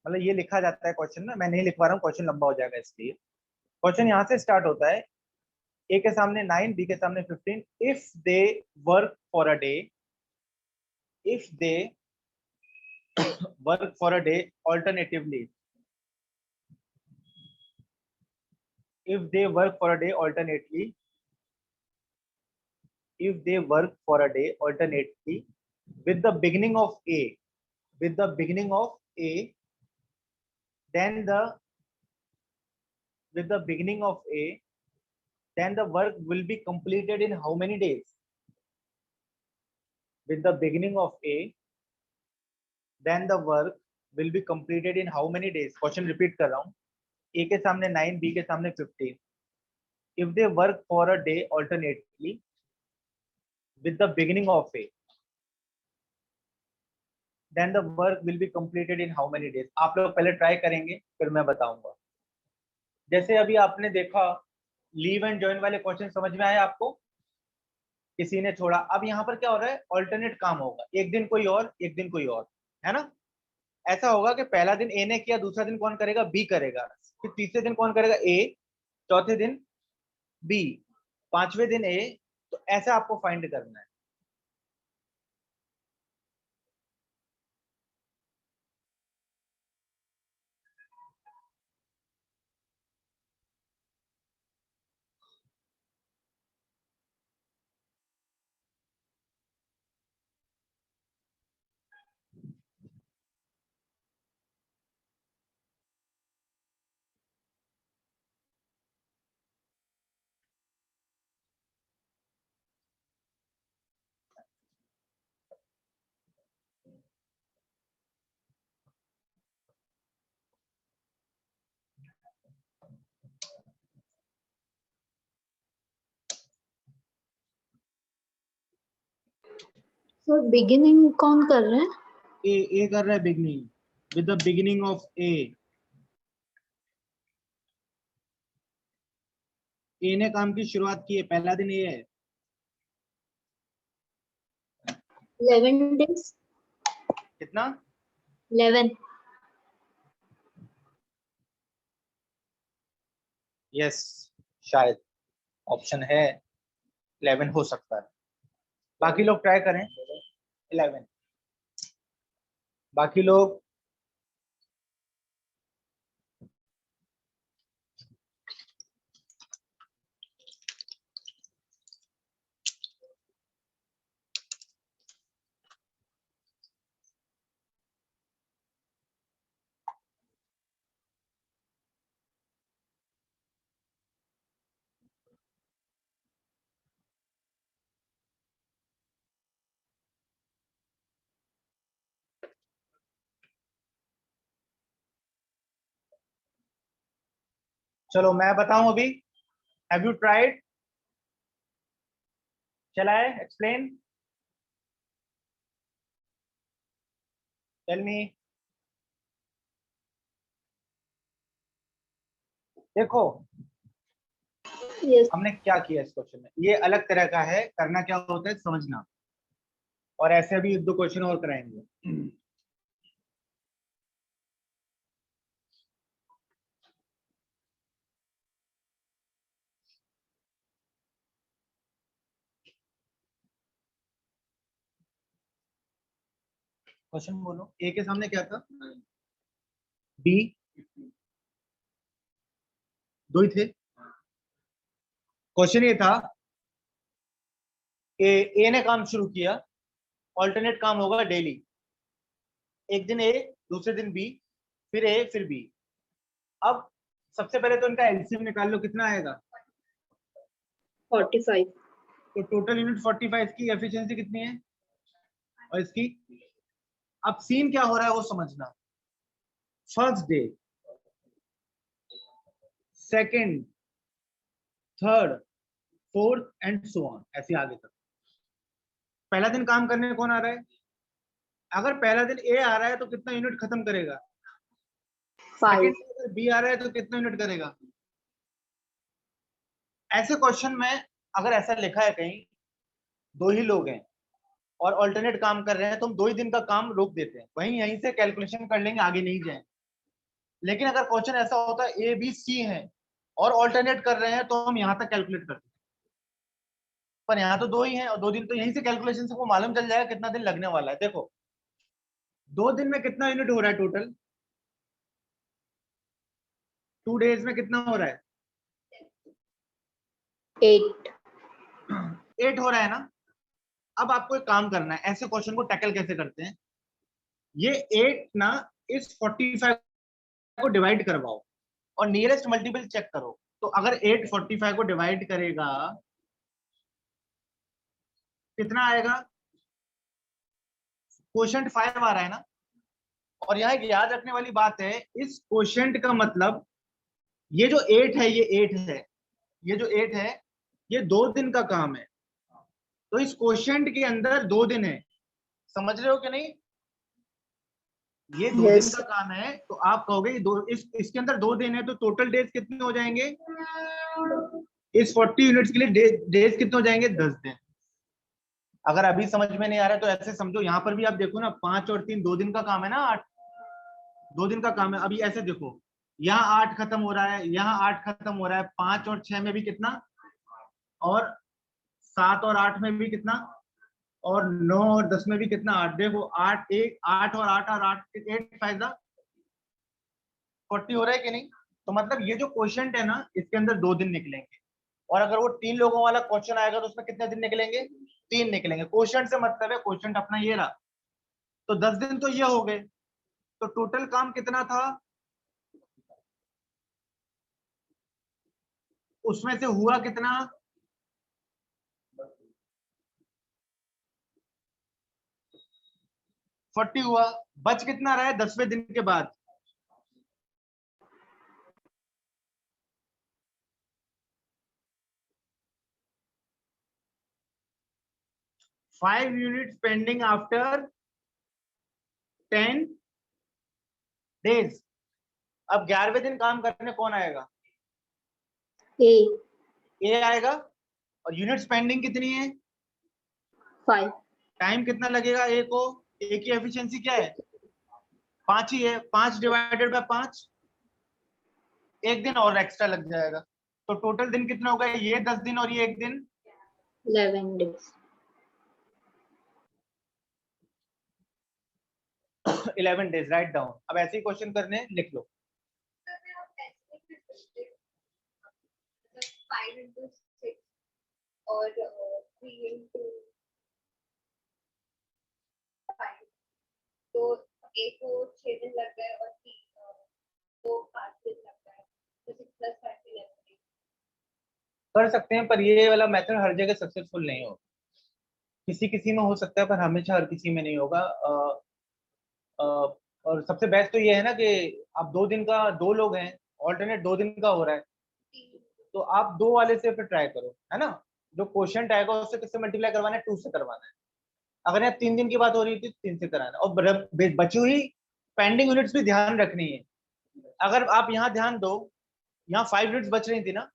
मतलब ये लिखा जाता है क्वेश्चन में, मैं नहीं लिखवा रहा हूँ, क्वेश्चन लंबा हो जाएगा इसलिए। क्वेश्चन यहाँ से स्टार्ट होता है, ए के सामने 9, बी के सामने 15, if they work for a day, if they work for a day alternatively, if they work for a day alternately, if they work for a day alternately with the beginning of A, with the beginning of A, then the with the beginning of A, then the work will be completed in how many days? With the beginning of A, then the work will be completed in how many days? Question repeat कर रहा हूँ, A के सामने 9, B के सामने 15. If they work for a day alternately with the beginning of A, then the work will be completed in how many days? आप लोग पहले ट्राई करेंगे, फिर मैं बताऊंगा। जैसे अभी आपने देखा लीव एंड ज्वाइन वाले क्वेश्चन समझ में आए आपको, किसी ने छोड़ा। अब यहाँ पर क्या हो रहा है, ऑल्टरनेट काम होगा, एक दिन कोई और एक दिन कोई और, है ना। ऐसा होगा कि पहला दिन ए ने किया, दूसरा दिन कौन करेगा, बी करेगा, फिर तीसरे दिन कौन करेगा, ए, चौथे दिन बी, पांचवें दिन ए। तो ऐसा आपको फाइंड करना है। सर बिगिनिंग कौन कर रहे हैं? ए कर रहा है beginning, with the beginning of A ने काम की शुरुआत की है, पहला दिन ए है। 11 days. कितना? 11. यस, शायद ऑप्शन है 11 हो सकता है। बाकी लोग ट्राई करें 11। बाकी लोग चलो मैं बताऊं अभी। Have you tried? चला है, एक्सप्लेन, टेल मी। देखो Yes. हमने क्या किया इस क्वेश्चन में, ये अलग तरह का है, करना क्या होता है समझना। और ऐसे भी 1-2 क्वेश्चन और कराएंगे। क्वेश्चन बोलो, ए के सामने क्या था? बी, 2 ही थे। क्वेश्चन ये था कि ए ने काम शुरू किया, ऑल्टरनेट काम होगा डेली, एक दिन ए, दूसरे दिन बी, फिर ए, फिर बी। अब सबसे पहले तो इनका एलसीएम निकाल लो, कितना आएगा? 45. तो टोटल यूनिट 45 की एफिशिएंसी कितनी है और इसकी? अब सीन क्या हो रहा है वो समझना। First day, second, third, fourth and so on, ऐसे आगे तक। पहला दिन काम करने कौन आ रहा है? अगर पहला दिन ए आ रहा है तो कितना यूनिट खत्म करेगा? 5. सेकंड दिन अगर बी आ रहा है तो कितना यूनिट करेगा? ऐसे क्वेश्चन में अगर ऐसा लिखा है कहीं 2 ही लोग हैं और ऑल्टरनेट काम कर रहे हैं तो हम 2 ही दिन का काम रोक देते हैं, वहीं यहीं से कैलकुलेशन कर लेंगे, आगे नहीं जाए। लेकिन अगर क्वेश्चन ऐसा होता है ए बी सी है और ऑल्टरनेट कर रहे हैं तो हम यहाँ तक कैलकुलेट करते हैं, पर यहाँ तो 2 ही हैं और 2 दिन, तो यहीं से कैलकुलेशन से वो मालूम चल जाएगा कितना दिन लगने वाला है। देखो 2 दिन में कितना यूनिट हो रहा है टोटल? 2 डेज में कितना हो रहा है? 8. 8 हो रहा है ना। अब आपको एक काम करना है, ऐसे क्वेश्चन को टैकल कैसे करते हैं। ये 8 ना इस 45 को डिवाइड करवाओ और नियरेस्ट मल्टीपल चेक करो। तो अगर 8 45 को डिवाइड करेगा कितना आएगा? क्वोशंट 5 आ रहा है ना। और यहाँ एक याद रखने वाली बात है, इस क्वोशंट का मतलब ये जो 8 है ये 8 है, ये जो 8 है ये 2 दिन का काम है। तो इस क्वोशंट के अंदर 2 दिन है, समझ रहे हो कि नहीं? ये 2 दिन Yes. का काम है तो आप कहोगे ये इसके अंदर 2 दिन है तो टोटल डेज कितने हो जाएंगे? इस 40 यूनिट्स के लिए डेज कितने हो जाएंगे? 10 दिन। अगर अभी समझ में नहीं आ रहा है तो ऐसे समझो, यहाँ पर भी आप देखो ना, 5 और 3 2 दिन का काम है ना, 8 2 दिन का काम है। अभी ऐसे देखो, यहाँ 8 खत्म हो रहा है, यहाँ 8 खत्म हो रहा है, 5 और 6 में भी कितना, और 7 और 8 में भी कितना, और 9 और 10 में भी कितना, 8। देखो 8 1 8 और 8 और 8 8 फायदा 40 हो रहा है कि नहीं? तो मतलब ये जो क्वेश्चन है ना इसके अंदर 2 दिन निकलेंगे, और अगर वो 3 लोगों वाला क्वेश्चन आएगा तो उसमें कितने दिन निकलेंगे? 3 निकलेंगे। क्वेश्चन से मतलब है क्वेश्चन अपना ये रहा, तो 10 दिन तो ये हो गए। तो टोटल काम कितना था? उसमें से हुआ कितना? 40 हुआ। बच कितना रहा है 10वें दिन के बाद? 5 यूनिट्स पेंडिंग आफ्टर 10 डेज। अब 11वें दिन काम करने कौन आएगा? A, ए आएगा। और यूनिट्स पेंडिंग कितनी है? 5, टाइम कितना लगेगा ए को? ए की एफिशिएंसी क्या है? 5 ही है। 5 डिवाइडेड बाय 5, एक दिन और एक्स्ट्रा लग जाएगा। तो टोटल दिन कितना होगा? ये 10 दिन और ये एक दिन 11 days. 11 डेज। Write down. अब ऐसे ही क्वेश्चन करने, लिख लो। 5 into 6 और 3 into 5, तो ए को 6 दिन लग गए और 5 दिन लग गए, तो 6 plus 5 11 days। कर सकते हैं, पर ये वाला मेथड हर जगह सक्सेसफुल नहीं होगा। किसी किसी में हो सकता है, पर हमेशा हर किसी में नहीं होगा। और सबसे बेस्ट तो ये है ना कि आप 2 दिन का, 2 लोग हैं, ऑल्टरनेट 2 दिन का हो रहा है, तो आप 2 वाले से फिर ट्राई करो, है ना। जो क्वेश्चन आएगा उससे किससे मल्टीप्लाई करवाना है? 2 से करवाना है। अगर यहाँ 3 दिन की बात हो रही थी, 3 से कराना है। और बची हुई पेंडिंग यूनिट्स भी ध्यान रखनी है। अगर आप यहाँ ध्यान दो, यहाँ 5 यूनिट्स बच रही थी ना,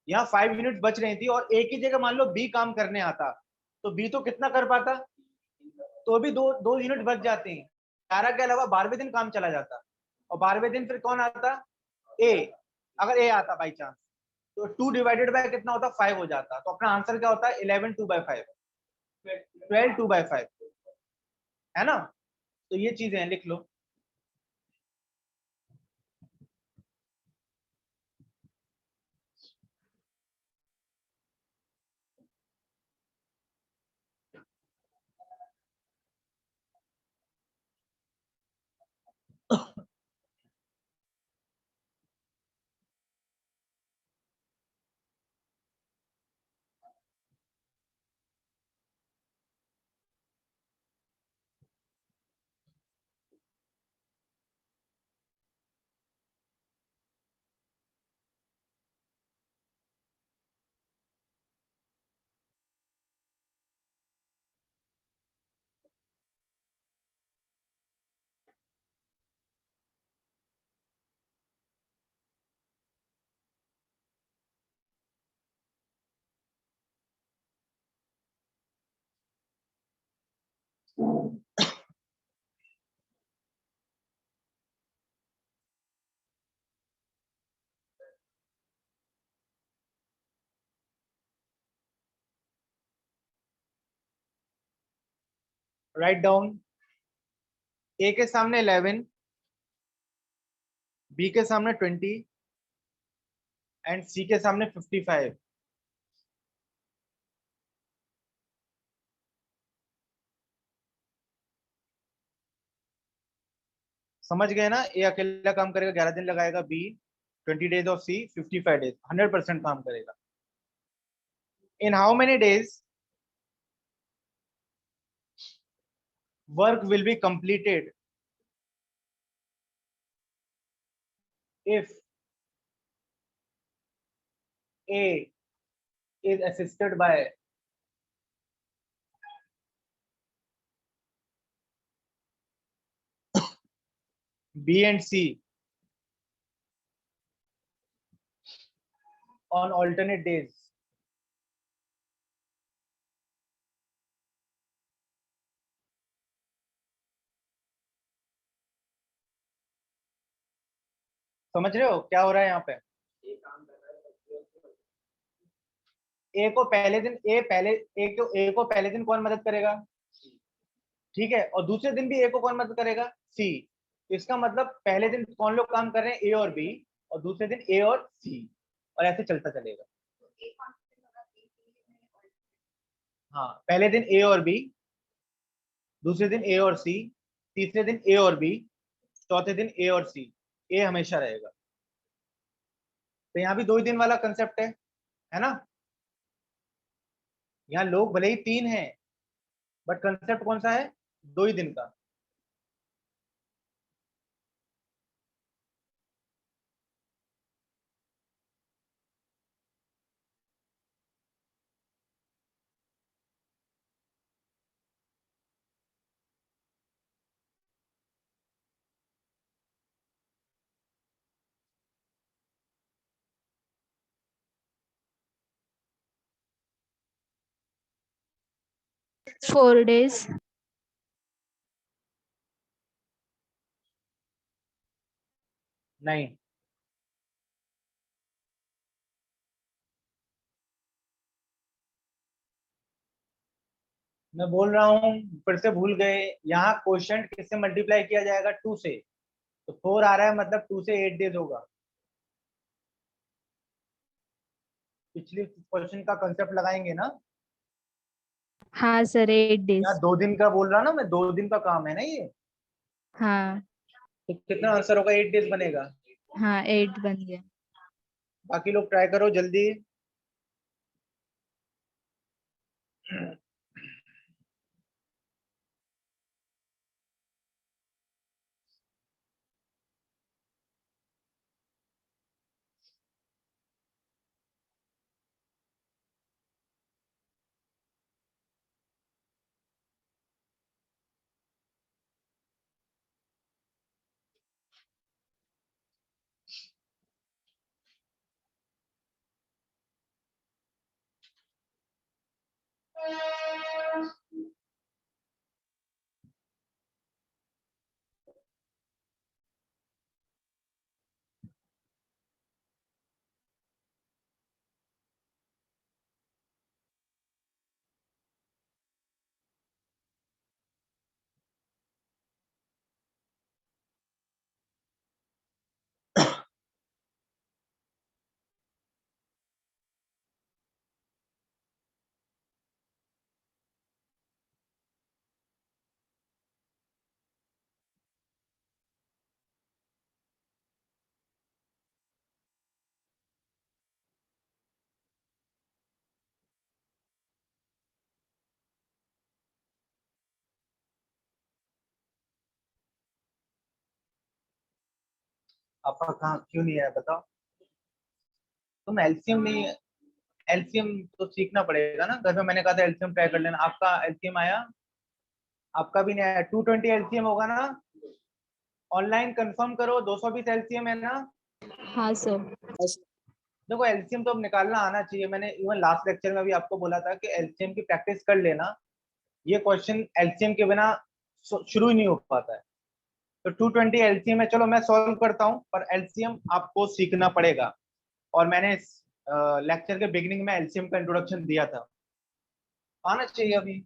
यहाँ 5 यूनिट्स बच रही थी, और एक ही जगह मान लो बी काम करने आता, तो बी तो कितना कर पाता? तो भी दो दो यूनिट बच जाती हैं। 11 के अलावा 12वें दिन काम चला जाता, और 12वें दिन फिर कौन आता? ए। अगर ए आता बाई चांस, तो 2 डिवाइडेड बाय कितना होता? 5 हो जाता। तो अपना आंसर क्या होता है? 11 2/5, 12 2/5, है ना। तो ये चीजें हैं, लिख लो। Write down. ए के सामने 11, बी के सामने 20 एंड सी के सामने 55। समझ गए ना? ए अकेला काम करेगा, 11 दिन लगाएगा, बी 20 डेज और सी 55 डेज, 100% काम करेगा। In how many days work will be completed if A is assisted by B and C on alternate days? समझ रहे हो क्या हो रहा है यहाँ पे? ए को पहले दिन, ए को पहले दिन कौन मदद करेगा? ठीक है। और दूसरे दिन भी ए को कौन मदद करेगा? सी। इसका मतलब पहले दिन कौन लोग काम कर रहे हैं? ए और बी, और दूसरे दिन ए और सी, और ऐसे चलता चलेगा। हाँ, पहले दिन ए और बी, दूसरे दिन ए और सी, तीसरे दिन ए और बी, चौथे दिन ए और सी। ए हमेशा रहेगा। तो यहाँ भी 2 ही दिन वाला कंसेप्ट है ना। यहाँ लोग भले ही 3 हैं, बट कंसेप्ट कौन सा है? 2 ही दिन का। 4 days. नहीं, मैं बोल रहा हूँ, फिर से भूल गए। यहाँ क्वोशंट किससे मल्टीप्लाई किया जाएगा? 2 से। तो 4 आ रहा है, मतलब 2 से 8 डेज होगा। पिछले क्वेश्चन का कंसेप्ट लगाएंगे ना। हाँ सर 8 days. यहाँ 2 दिन का बोल रहा ना मैं, 2 दिन का काम है ना ये। हाँ तो कितना आंसर होगा? 8 डेज बनेगा। हाँ 8 बन गया. बाकी लोग ट्राई करो जल्दी। आपका कहाँ क्यों नहीं आया बताओ? तुम एलसीएम नहीं, एलसीएम तो सीखना पड़ेगा ना। घर में मैंने कहा था एलसीएम ट्राई कर लेना। आपका एलसीएम आया? आपका भी नहीं आया। 220 एलसीएम होगा ना? ऑनलाइन कंफर्म करो। 220 एलसीएम है ना? हाँ सर. देखो एलसीएम तो अब निकालना आना चाहिए। मैंने इवन लास्ट लेक्चर में भी आपको बोला था कि एलसीएम की प्रैक्टिस कर लेना। ये क्वेश्चन एलसीएम के बिना शुरू ही नहीं हो पाता है। तो 220 एलसीएम है। चलो मैं सॉल्व करता हूँ, पर एलसीएम आपको सीखना पड़ेगा। और मैंने लेक्चर के बिगिनिंग में एलसीएम का इंट्रोडक्शन दिया था। आना चाहिए अभी।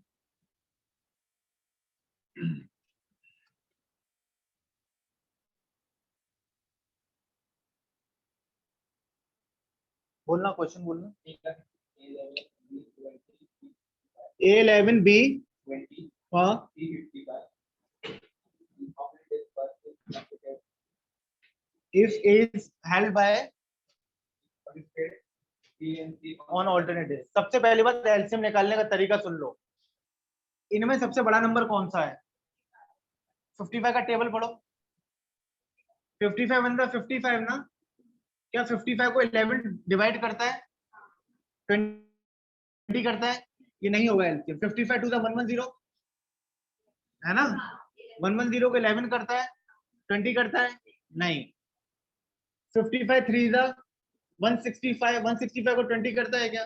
बोलना, क्वेश्चन बोलना। A11 B, हाँ, if A is held by on alternate days। सबसे पहली बात एलसीएम निकालने का तरीका सुन लो। इनमें सबसे बड़ा नंबर कौन सा है? 55 का टेबल पढ़ो। 55 अंदर 55 ना? क्या 55 को 11 डिवाइड करता है? 20 करता है? ये नहीं होगा एलसीएम। 55 टू द 110 है ना? 110 को 11 करता है? 20 करता है? नहीं। 55 3 द 165, 165 को 20 करता है क्या?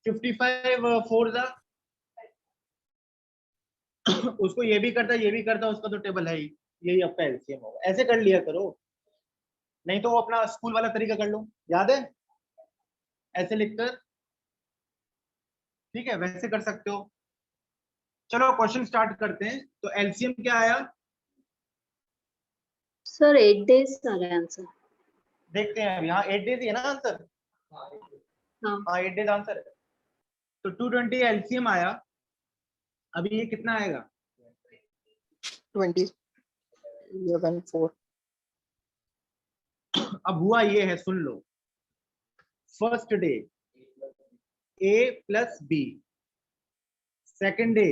55 4 द उसको ये भी करता है, ये भी करता है, उसका तो टेबल है ही। यही आपका एलसीएम होगा। ऐसे कर लिया करो, नहीं तो वो अपना स्कूल वाला तरीका कर लो, याद है? ऐसे लिखकर, ठीक है, वैसे कर सकते हो। चलो क्वेश्चन स्टार्ट करते हैं। तो एलसीएम क्या आया? सर 8 days आ रहा है आंसर. देखते हैं अभी। हाँ 8 डेज ही है ना आंसर? हाँ हाँ 8 डेज आंसर है। तो 220 एलसीएम आया। अभी ये कितना आएगा? 20 11 4. अब हुआ ये है, सुन लो। फर्स्ट डे ए प्लस बी, सेकेंड डे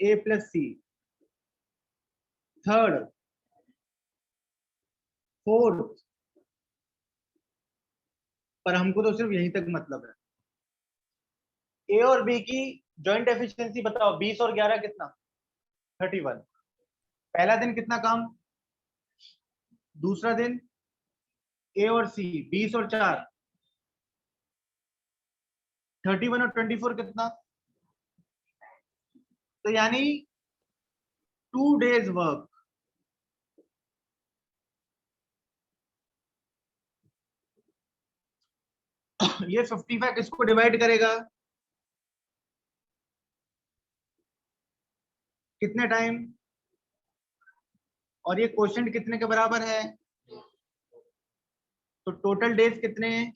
ए प्लस सी, थर्ड, फोर्थ, पर हमको तो सिर्फ यहीं तक मतलब है। ए और बी की जॉइंट एफिशिएंसी बताओ। 20 और 11 कितना? 31। पहला दिन कितना काम? दूसरा दिन ए और सी 20 और 4 31 और 24 कितना? तो यानी 2 days वर्क, ये 55 किसको डिवाइड करेगा, कितने टाइम, और ये क्वोशंट कितने के बराबर है, तो टोटल डेज कितने हैं,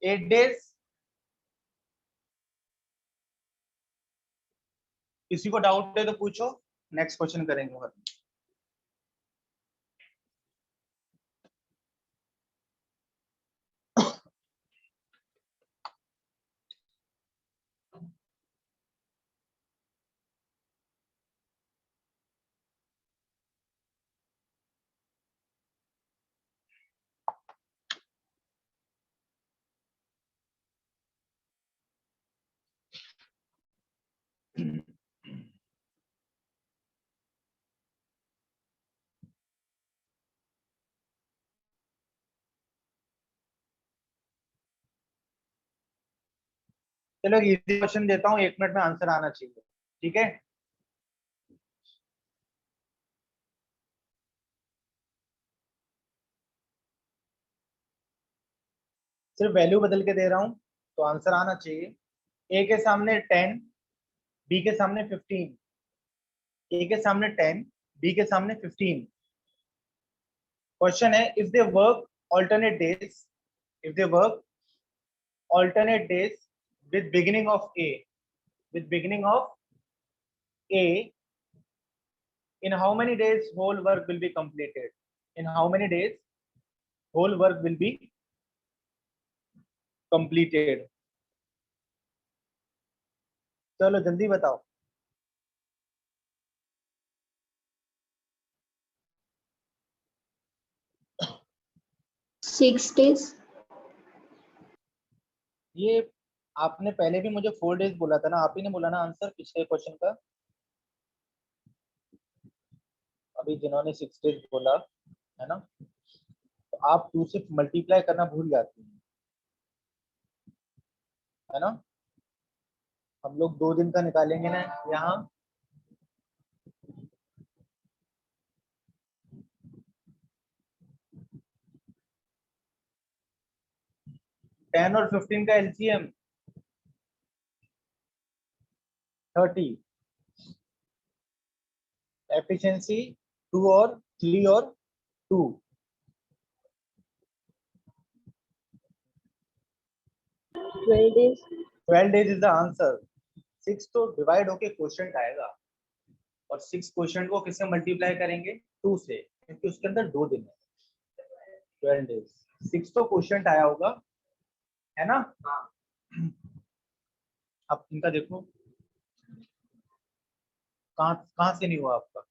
8 days। किसी को डाउट है तो पूछो, नेक्स्ट क्वेश्चन करेंगे फिर। चलो इजी क्वेश्चन देता हूँ, 1 मिनट में आंसर आना चाहिए, ठीक है। सिर्फ वैल्यू बदल के दे रहा हूँ तो आंसर आना चाहिए। ए के सामने 10, बी के सामने 15, ए के सामने 10, बी के सामने 15। क्वेश्चन है, if they work alternate days, if they work alternate days with beginning of A, with beginning of A, in how many days whole work will be completed? In how many days whole work will be completed? चलो जल्दी बताओ। 6 days. ये आपने पहले भी मुझे 4 days बोला था ना, आप ही ने बोला ना आंसर पिछले क्वेश्चन का। अभी जिन्होंने 6 days बोला है ना, तो आप 2 से मल्टीप्लाई करना भूल जाती हैं, है ना। हम लोग 2 दिन का निकालेंगे ना यहाँ, टेन और 15 का एलसीएम 30, एफिशिएंसी 2 और 3 और 2, 12 days. 12 days is the answer. 6 तो डिवाइड होके क्वोशंट आएगा, और 6 क्वोशंट को किससे मल्टीप्लाई करेंगे, 2 से, क्योंकि उसके अंदर 2 दिन है। 12 डेज, 6 तो क्वोशंट आया होगा, है ना। अब इनका देखो कहाँ कहाँ से नहीं हुआ आपका।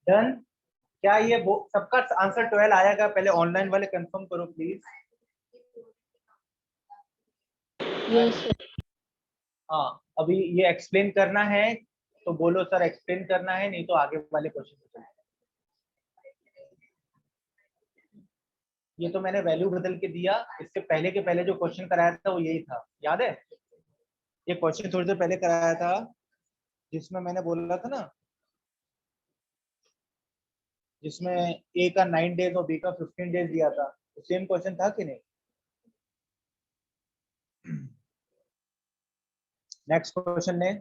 डन। क्या ये सबका आंसर 12 आएगा, पहले ऑनलाइन वाले कंफर्म करो प्लीज। Yes, sir. हाँ, अभी ये एक्सप्लेन करना है तो बोलो सर एक्सप्लेन करना है, नहीं तो आगे वाले क्वेश्चन पे चलते हैं। ये तो मैंने वैल्यू बदल के दिया, इससे पहले के पहले जो क्वेश्चन कराया था वो यही था, याद है। ये क्वेश्चन थोड़ी देर पहले कराया था, जिसमें मैंने बोला था ना, जिसमें ए का 9 डेज और बी का 15 डेज दिया था, तो सेम क्वेश्चन था कि नहीं। नेक्स्ट क्वेश्चन ने,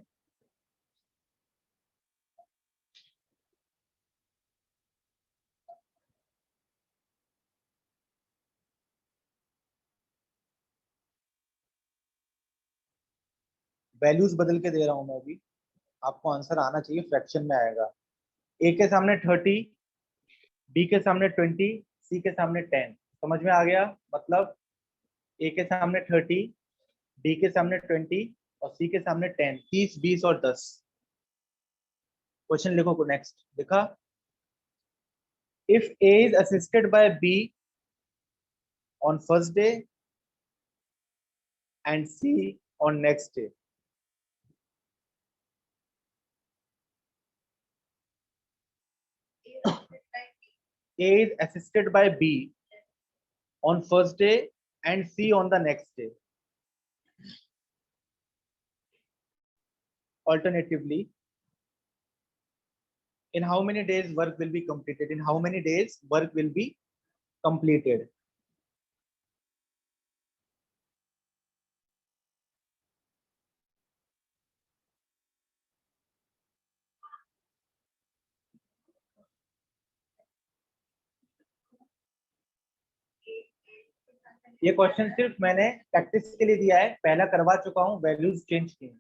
वैल्यूज बदल के दे रहा हूं मैं अभी, आपको आंसर आना चाहिए, फ्रैक्शन में आएगा। ए के सामने 30, बी के सामने 20, सी के सामने 10। समझ में आ गया, मतलब ए के सामने 30, बी के सामने 20 और सी के सामने 10, 30, 20 और 10। क्वेश्चन लिखो, नेक्स्ट लिखा, if A is assisted by B on first day and C on next day, A is assisted by B on first day and C on the next day. Alternatively, in how many days work will be completed? In how many days work will be completed? ये question सिर्फ मैंने practice के लिए दिया है, पहला करवा चुका हूं, वैल्यूज चेंज की।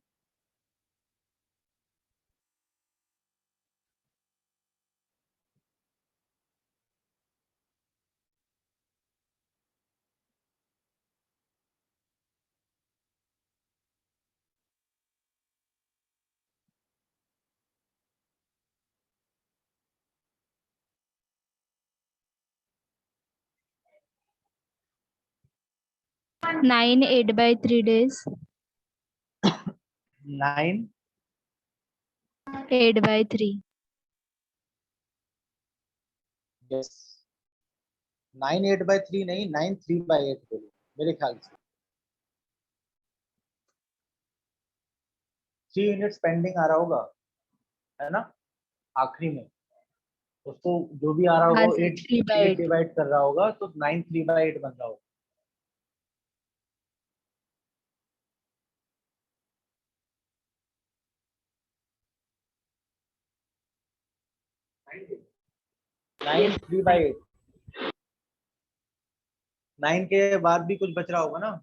Nine 8/3 days. 9 8/3. यस 9 8/3 नहीं, 9 3/8 बोलो मेरे ख्याल से। 3 यूनिट्स पेंडिंग आ रहा होगा, है ना, आखिरी में उसको जो भी आ रहा होगा हाँ वो सर, 8 3/8. डिवाइड कर रहा होगा, तो 9 3/8 बन रहा होगा। नाइन 3/8, 9 के बाद भी कुछ बच रहा होगा ना।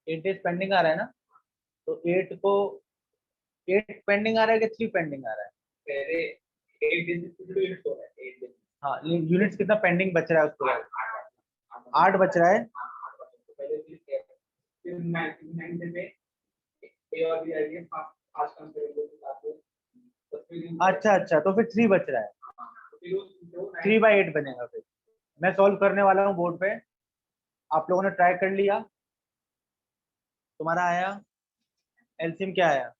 एट डेज पेंडिंग आ रहा है ना, तो 8 को 8 पेंडिंग आ रहा है कि 3 पेंडिंग आ रहा है? पहले 8 डेज हो रहा है, 8 डेज। हाँ, यूनिट्स कितना पेंडिंग बच रहा है उसके बाद? 8 बच रहा है। अच्छा अच्छा, तो फिर 3 बच रहा है, 3/8 बनेगा। फिर मैं सॉल्व करने वाला हूँ बोर्ड पे, आप लोगों ने ट्राई कर लिया, तुम्हारा आया एलसीएम क्या आया?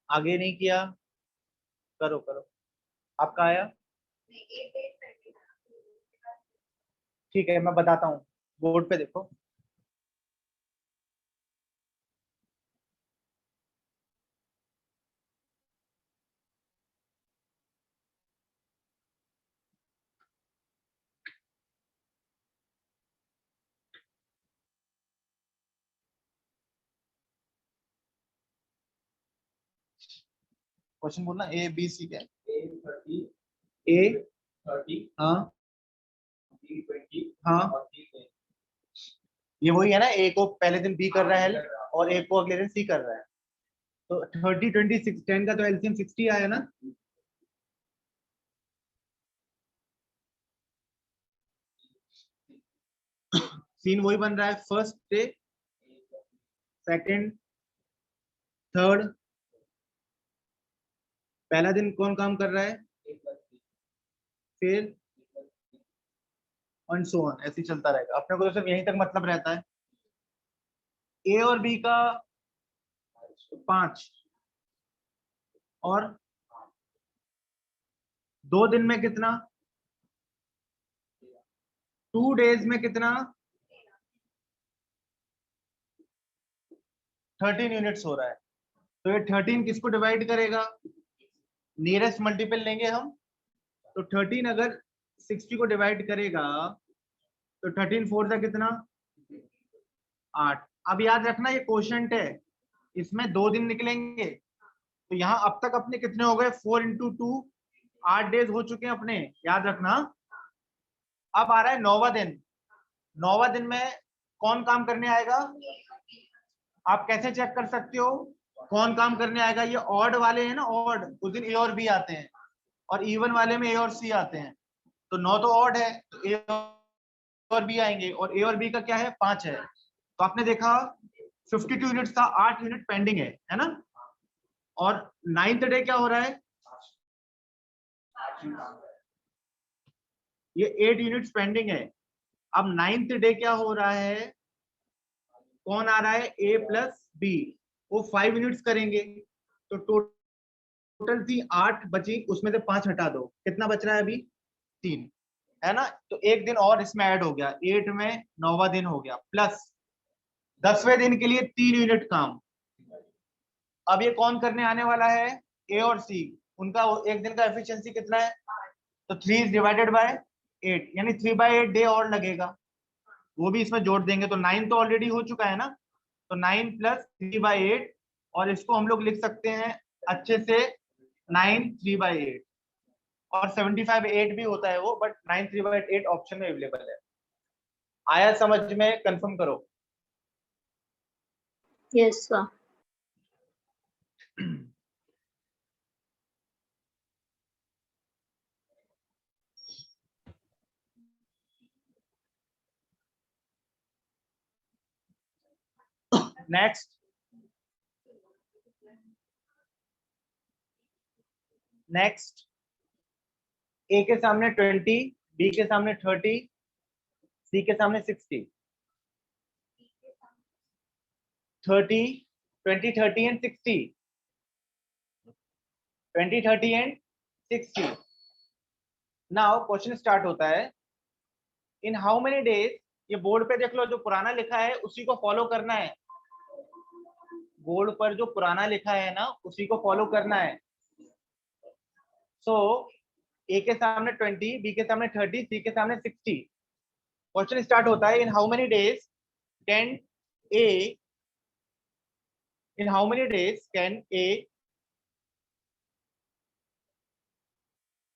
आगे नहीं किया, करो करो, आपका आया? ठीक है, मैं बताता हूँ, बोर्ड पे देखो। क्वेश्चन बोलना ए बी सी क्या है? ए 30, हाँ बी 20, हाँ और सी 10। ये वही है ना, ए को पहले दिन बी कर रहा है और ए को अगले दिन सी कर रहा है, तो 30 20 6 10 का तो एलसीएम 60 आया ना। सीन वही बन रहा है, फर्स्ट डे, सेकंड, थर्ड। पहला दिन कौन काम कर रहा है, फिर एंड सो ऑन, ऐसे ही चलता रहेगा। अपने को तो सिर्फ यहीं तक मतलब रहता है। ए और बी का 5 और 2 दिन में कितना, 2 डेज में कितना, 13 यूनिट्स हो रहा है। तो ये 13 किसको डिवाइड करेगा? नियरेस्ट मल्टीपल लेंगे हम, तो 13 अगर 60 को डिवाइड करेगा तो 13 4 का कितना, 8। अब याद रखना ये कोशेंट है, इसमें 2 दिन निकलेंगे, तो यहाँ अब तक अपने कितने हो गए, 4 × 2 8 डेज हो चुके हैं अपने, याद रखना। अब आ रहा है 9वां दिन। 9वां दिन में कौन काम करने आएगा? आप कैसे चेक कर सकते हो कौन काम करने आएगा? ये ऑड वाले हैं ना, ऑड, उस दिन ए और बी आते हैं, और इवन वाले में ए और सी आते हैं। तो 9 तो ऑड है, तो ए और बी आएंगे, और ए और बी का क्या है, 5 है। तो आपने देखा 52 यूनिट्स था, 8 यूनिट पेंडिंग है ना। और 9th डे क्या हो रहा है, ये 8 यूनिट्स पेंडिंग है। अब 9th डे क्या हो रहा है, कौन आ रहा है, ए प्लस बी, वो 5 यूनिट्स करेंगे। तो टोटल थी 8 बची, उसमें से 5 हटा दो, कितना बच रहा है अभी, 3, है ना। तो एक दिन और इसमें ऐड हो गया, 8 में 9वां दिन हो गया, प्लस 10वें दिन के लिए 3 यूनिट काम। अब ये कौन करने आने वाला है, ए और सी, उनका एक दिन का एफिशिएंसी कितना है, तो 3 डिवाइडेड बाय 8, यानी 3/8 डे और लगेगा, वो भी इसमें जोड़ देंगे। तो 9 तो ऑलरेडी हो चुका है ना, तो 9 + 3/8, और इसको हम लोग लिख सकते हैं अच्छे से 9 3/8, और 75 8 भी होता है वो, बट 9 3/8 ऑप्शन में अवेलेबल है। आया समझ में, कंफर्म करो। Yes, sir. नेक्स्ट, ए के सामने 20, बी के सामने 30, सी के सामने 60, 30 20 30 and 60, 20 30 and 60। Now question start होता है, इन हाउ मेनी डेज, ये बोर्ड पे देख लो, जो पुराना लिखा है उसी को फॉलो करना है, बोर्ड पर जो पुराना लिखा है ना उसी को फॉलो करना है। सो ए के सामने 20, बी के सामने 30, सी के सामने 60। क्वेश्चन स्टार्ट होता है, in how many days can a, in how many days can a,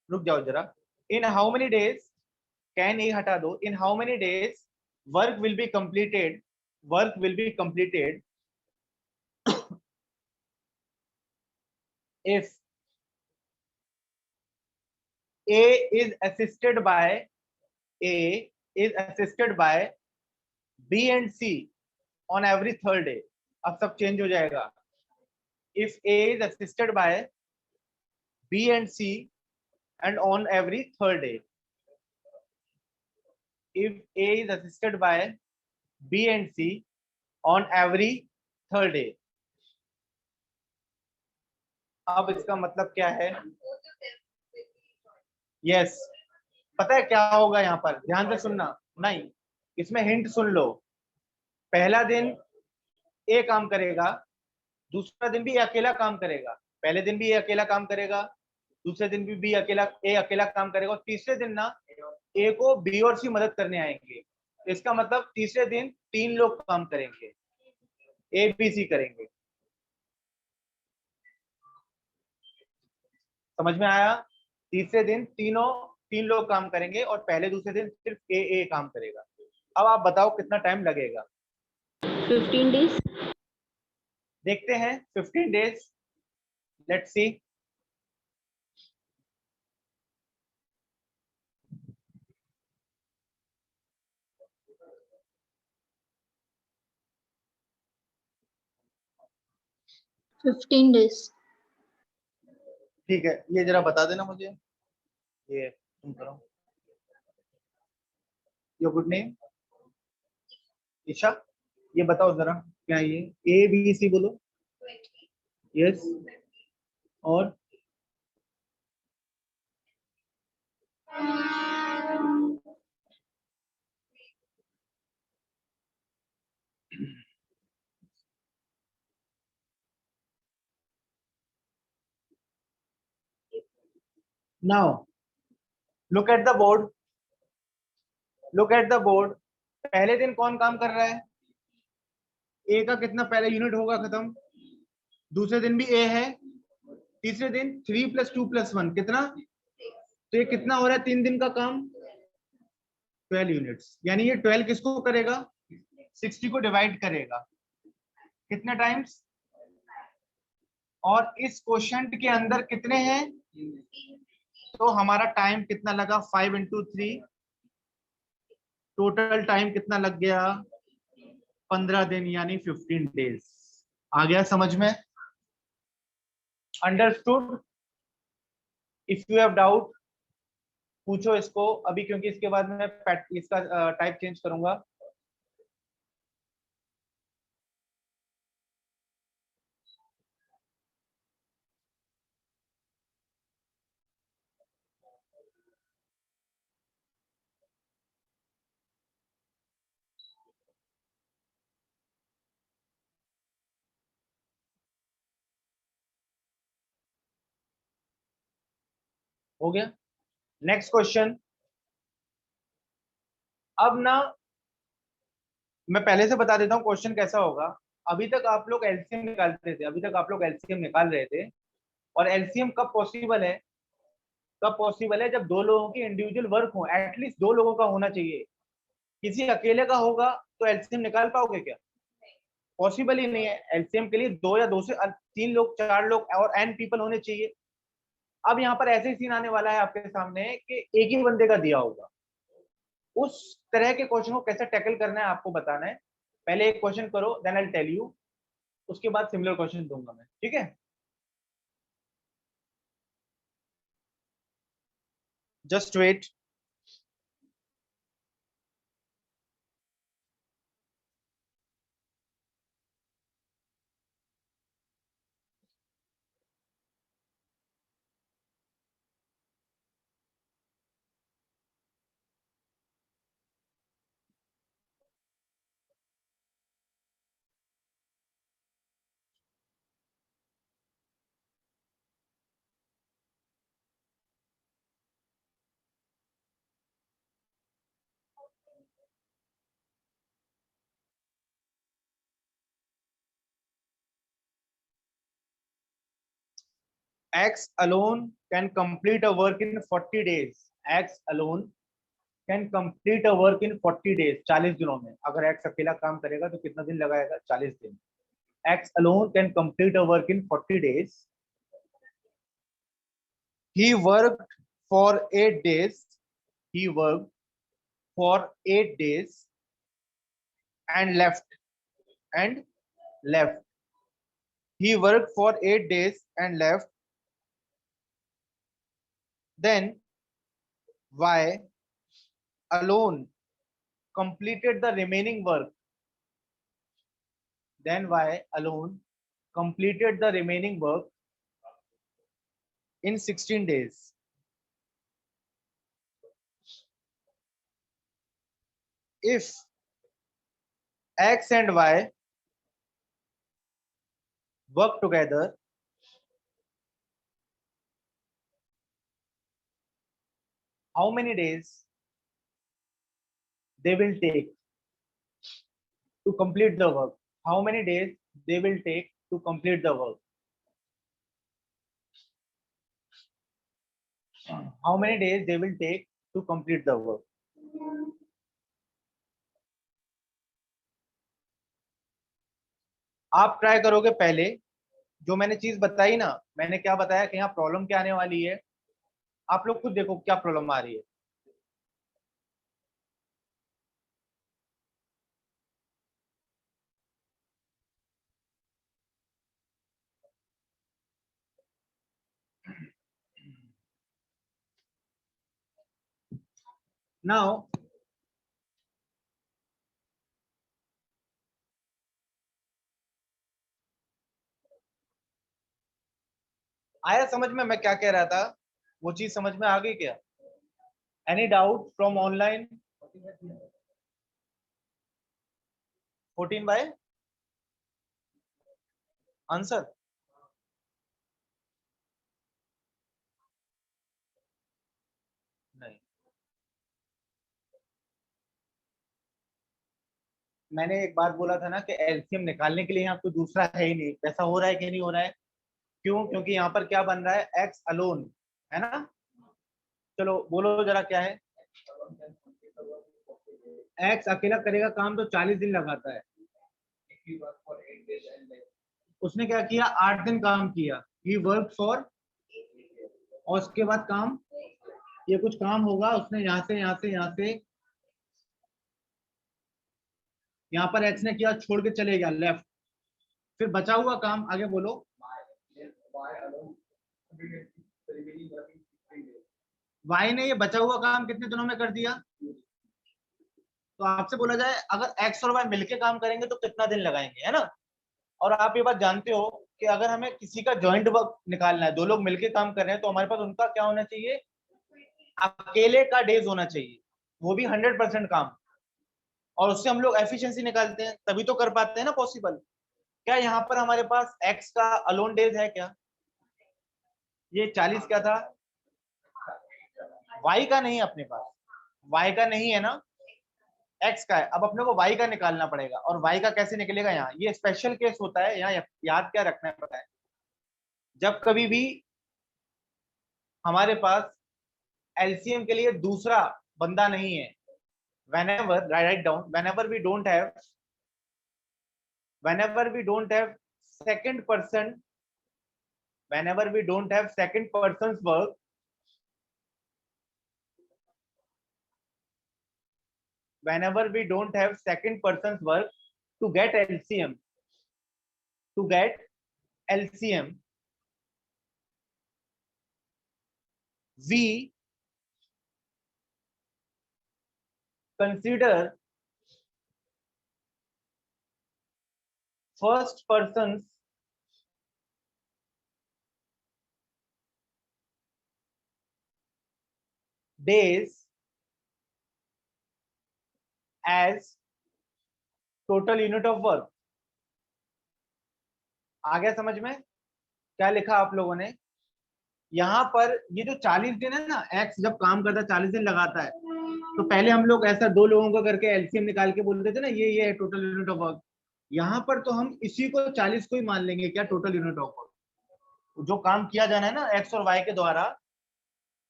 रुक जाओ जरा, in how many days can a हटा दो, in how many days work will be completed, work will be completed if A is assisted by B and C on every third day। अब सब change हो जाएगा। If A is assisted by B and C and on every third day, if A is assisted by B and C on every third day, अब इसका मतलब क्या है, yes पता है क्या होगा यहाँ पर, ध्यान से सुनना, नहीं इसमें हिंट सुन लो। पहला दिन ए काम करेगा, दूसरा दिन भी अकेला काम करेगा, पहले दिन भी ए अकेला काम करेगा, दूसरे दिन भी ए अकेला काम करेगा, और तीसरे दिन ना ए को बी और सी मदद करने आएंगे। इसका मतलब तीसरे दिन 3 लोग काम करेंगे, ए बी सी करेंगे। समझ में आया? तीसरे दिन 3 लोग काम करेंगे, और पहले दूसरे दिन सिर्फ ए काम करेगा। अब आप बताओ कितना टाइम लगेगा? 15 days. देखते हैं 15 डेज, लेट्स सी। ठीक है, ये जरा बता देना मुझे, ये तुम करो। Your good name? ईशा, ये बताओ जरा क्या ये ए बी सी बोलो। यस, और now look at the board, look at the board. पहले दिन कौन काम कर रहा है? ए का कितना पहले यूनिट होगा खत्म? दूसरे दिन भी ए है, तीसरे दिन 3 + 2 + 1 कितना, तो ये कितना हो रहा है 3 दिन का काम, 12 यूनिट्स। यानी ये 12 किसको करेगा, 60 को डिवाइड करेगा कितने टाइम्स, और इस क्वोशंट के अंदर कितने हैं, तो हमारा टाइम कितना लगा 5 × 3, टोटल टाइम कितना लग गया 15 दिन यानी 15 डेज। आ गया समझ में, understood. If you have doubt पूछो इसको अभी, क्योंकि इसके बाद मैं इसका टाइप चेंज करूंगा। हो गया, नेक्स्ट क्वेश्चन। अब ना मैं पहले से बता देता हूँ क्वेश्चन कैसा होगा। अभी तक आप लोग एलसीएम निकालते थे, अभी तक आप लोग एलसीएम निकाल रहे थे, और एलसीएम कब पॉसिबल है, कब पॉसिबल है जब दो लोगों की इंडिविजुअल वर्क हो, एटलीस्ट दो लोगों का होना चाहिए। किसी अकेले का होगा तो एलसीएम निकाल पाओगे क्या, पॉसिबल ही नहीं है। एलसीएम के लिए दो या दो से 3 लोग 4 लोग और एन पीपल होने चाहिए। अब यहाँ पर ऐसे सीन आने वाला है आपके सामने कि एक ही बंदे का दिया होगा, उस तरह के क्वेश्चन को कैसे टैकल करना है आपको बताना है। पहले एक क्वेश्चन करो, देन आई टेल यू, उसके बाद सिमिलर क्वेश्चन दूंगा मैं, ठीक है। Just wait. X alone can complete a work in 40 days. X alone can complete a work in 40 days. 40 दिनों में। अगर X अकेला काम करेगा तो कितना दिन लगाएगा, 40 दिन। X alone can complete a work in 40 days. He worked for 8 days. He worked for 8 days and left. And left. He worked for 8 days and left. Then Y alone completed the remaining work. Then Y alone completed the remaining work in 16 days. If X and Y work together, how many days they will take to complete the work? How many days they will take to complete the work? How many days they will take to complete the work? आप try करोगे पहले, जो मैंने चीज बताई ना, मैंने क्या बताया कि यहाँ प्रॉब्लम क्या आने वाली है, आप लोग खुद देखो क्या प्रॉब्लम आ रही है। Now आया समझ में मैं क्या कह रहा था, वो चीज समझ में आ गई क्या? Any doubt from online? 14 by answer, नहीं मैंने एक बात बोला था ना कि एलसीएम निकालने के लिए यहाँ कोई दूसरा है ही नहीं, वैसा हो रहा है कि नहीं हो रहा है? क्यों? क्योंकि यहाँ पर क्या बन रहा है, एक्स अलोन, है ना? चलो बोलो जरा क्या है। एक्स अकेला करेगा काम तो 40 दिन लगाता है, उसने क्या किया, 8 दिन काम किया, ही वर्क फॉर, और उसके बाद काम, ये कुछ काम होगा, उसने यहाँ से यहाँ से यहाँ से यहाँ पर एक्स ने किया, छोड़ के चले गया लेफ्ट, फिर बचा हुआ काम आगे बोलो। वाई ने ये बचा हुआ काम कितने दिनों में कर दिया? तो आपसे बोला जाए अगर एक्स और वाई मिलके काम करेंगे तो कितना दिन लगाएंगे, है ना? और आप ये बात जानते हो कि अगर हमें किसी का जॉइंट वर्क निकालना है, दो लोग मिलके काम कर रहे हैं, तो हमारे पास उनका क्या होना चाहिए, अकेले का डेज होना चाहिए, वो भी 100% काम, और उससे हम लोग एफिशिएंसी निकालते हैं, तभी तो कर पाते हैं ना पॉसिबल। क्या यहाँ पर हमारे पास एक्स का अलोन डेज है क्या? ये 40 क्या था, वाई का नहीं, अपने पास वाई का नहीं है ना, एक्स का है। अब अपने को वाई का निकालना पड़ेगा, और वाई का कैसे निकलेगा? यहाँ ये स्पेशल केस होता है, यहाँ याद क्या रखना है पता है, जब कभी भी हमारे पास एलसीएम के लिए दूसरा बंदा नहीं है, whenever, write down, whenever we don't have second person, whenever we don't have second person's work, whenever we don't have second person's work, to get LCM, we consider first person's days as total unit of work। आ गया समझ में? क्या लिखा आप लोगों ने यहाँ पर? ये जो 40 दिन है ना, एक्स जब काम करता है 40 दिन लगाता है, तो पहले हम लोग ऐसा दो लोगों का करके एलसीएम निकाल के बोलते थे ना, ये है टोटल यूनिट ऑफ वर्क। यहाँ पर तो हम इसी को 40 को ही मान लेंगे क्या, टोटल यूनिट ऑफ वर्क। जो काम किया जाना है ना एक्स और वाई के द्वारा,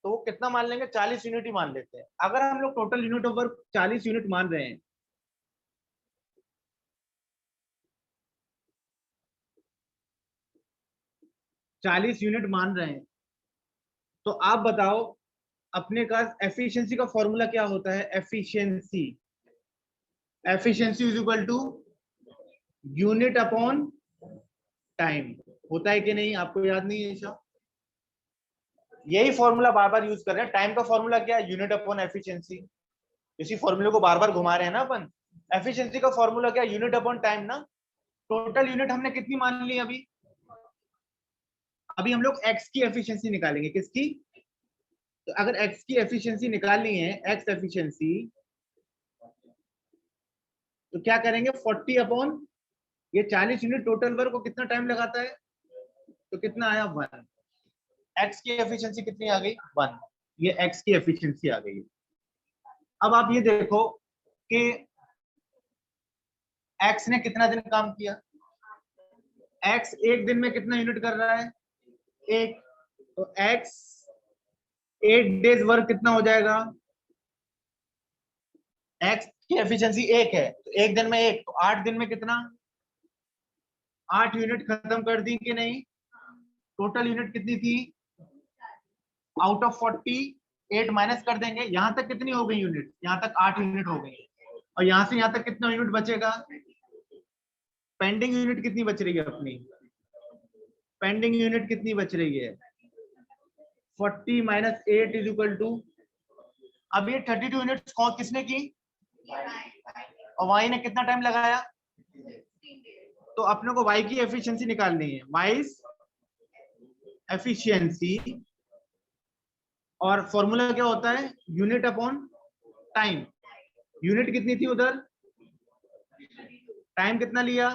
तो वो कितना मान लेंगे, 40 यूनिट ही मान लेते हैं। अगर हम लोग total unit of work 40 unit मान रहे हैं, तो आप बताओ अपने का एफिशिएंसी का फॉर्मूला क्या होता है? Efficiency is equal to unit upon time, होता है कि नहीं? आपको याद नहीं है ईशा? यही फॉर्मूला बार बार यूज कर रहे हैं। टाइम का फॉर्मूला क्या है? Unit upon efficiency. इसी फॉर्मूले को बार बार घुमा रहे हैं ना अपन। एफिशिएंसी का फॉर्मूला क्या है? यूनिट अपॉन टाइम ना। टोटल यूनिट हमने कितनी मान ली अभी? अभी हम लोग एक्स की एफिशिएंसी निकालेंगे। किसकी? तो अगर एक्स की एफिशिएंसी निकालनी है, एक्स एफिशिएंसी, तो क्या करेंगे? 40 अपॉन ये 40 यूनिट टोटल वर्क को कितना टाइम लगाता है? तो कितना आया? 1। एक्स की एफिशिएंसी कितनी आ गई? 1। ये एक्स की एफिशिएंसी आ गई। अब आप ये देखो कि एक्स ने कितना दिन काम किया। एक्स एक दिन में कितना यूनिट कर रहा है? एक। तो एक्स 8 डेज वर्क कितना हो जाएगा? एक्स की एफिशिएंसी 1 है, तो एक दिन में 1, तो 8 दिन में कितना? 8 यूनिट खत्म कर दी कि नहीं? टोटल यूनिट कितनी थी? आउट ऑफ 40 8 माइनस कर देंगे, यहां तक कितनी हो गई यूनिट? यहां तक 8 यूनिट हो गई। और यहां से यहां तक कितना यूनिट बचेगा? पेंडिंग यूनिट कितनी बच रही है अपनी? पेंडिंग यूनिट कितनी बच रही है? 40 माइनस 8 इज इक्वल टू, अब ये 32 यूनिट्स किसने की? और वाई ने कितना टाइम लगाया? तो अपने को वाई की एफिशिएंसी निकालनी है। वाई एफिशिएंसी, और फॉर्मूला क्या होता है? Unit upon time. यूनिट कितनी थी उधर? टाइम कितना लिया?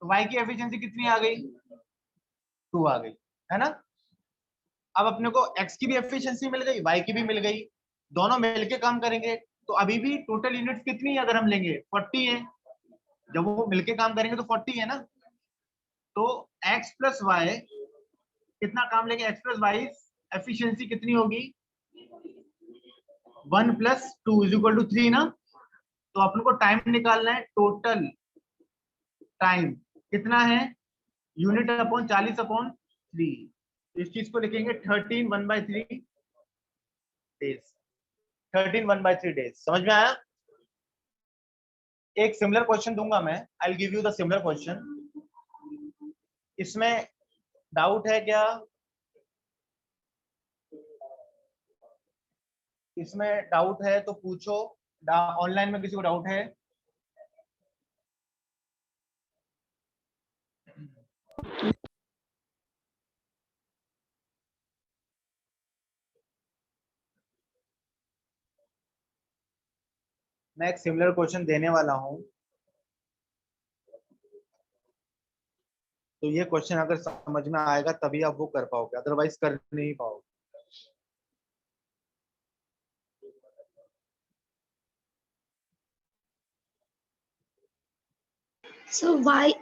तो वाई की एफिशिएंसी कितनी आ गई? 2 आ गई, है ना? अब अपने को x की भी एफिशिएंसी मिल गई, y की भी मिल गई, दोनों मिलके काम करेंगे तो अभी भी टोटल यूनिट कितनी है अगर हम लेंगे 40 है, जब वो मिलके काम करेंगे तो 40 है ना। तो x प्लस वाई कितना काम लेंगे, x प्लस वाई एफिशिएंसी कितनी होगी 1 + 2 = 3 ना। तो अपन को टाइम निकालना है, टोटल टाइम कितना है यूनिट अपॉन 40/3। इस चीज को लिखेंगे 13 1/3 डेज, 13 1/3 डेज। समझ में आया। एक सिमिलर क्वेश्चन दूंगा मैं, I will give you the similar question. इसमें डाउट है क्या, इसमें डाउट है तो पूछो, ऑनलाइन में किसी को डाउट है। मैं एक सिमिलर क्वेश्चन देने वाला हूं, तो ये क्वेश्चन अगर समझ में आएगा तभी आप वो कर पाओगे, अदरवाइज कर नहीं पाओगे। सो y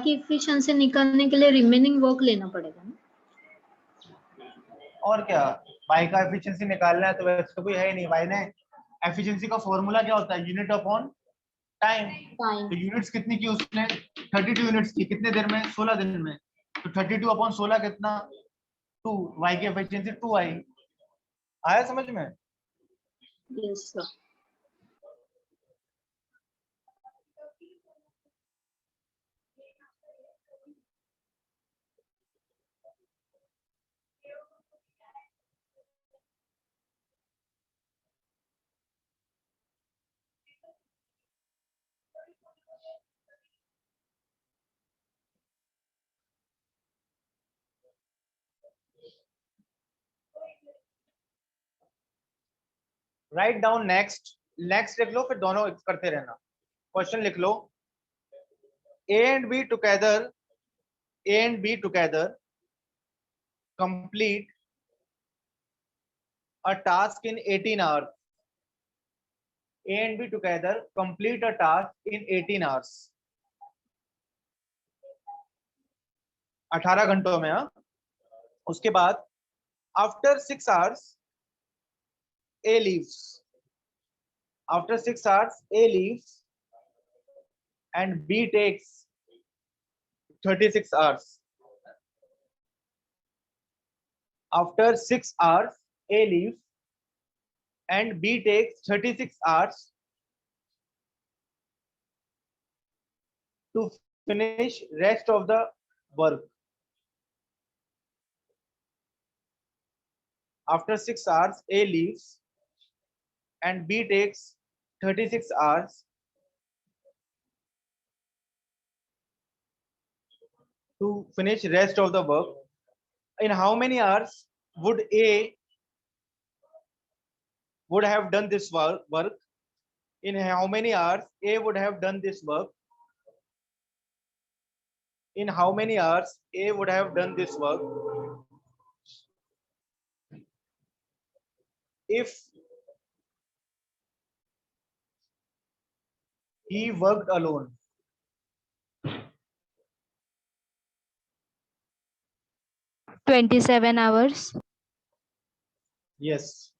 की एफिशिएंसी निकालने के लिए रिमेनिंग वर्क लेना पड़ेगा ना। और क्या, y का एफिशिएंसी निकालना है तो वैसे तो कोई है ही नहीं। y ने एफिशिएंसी का फॉर्मूला क्या होता है, यूनिट अपॉन टाइम। टाइम तो यूनिट्स कितनी की उसने, 32 यूनिट्स की, कितने देर में, 16 दिन में। तो 32/16 कितना 2, y की एफिशिएंसी 2 आई। आया समझ में। Yes sir. Write down next, next लिख लो फिर दोनों करते रहना। क्वेश्चन लिख लो, A and B together, A and B together complete a task in 18 hours. A and B together complete a task in 18 hours. 18 घंटों में। हाँ, उसके बाद after 6 hours A leaves. After 6 hours A leaves and B takes 36 hours. After 6 hours A leaves and B takes 36 hours to finish rest of the work. After 6 hours A leaves and B takes 36 hours to finish rest of the work. In how many hours would A would have done this work? In how many hours A would have done this work? In how many hours A would have done this work? If he worked alone. $27 hours. Yes.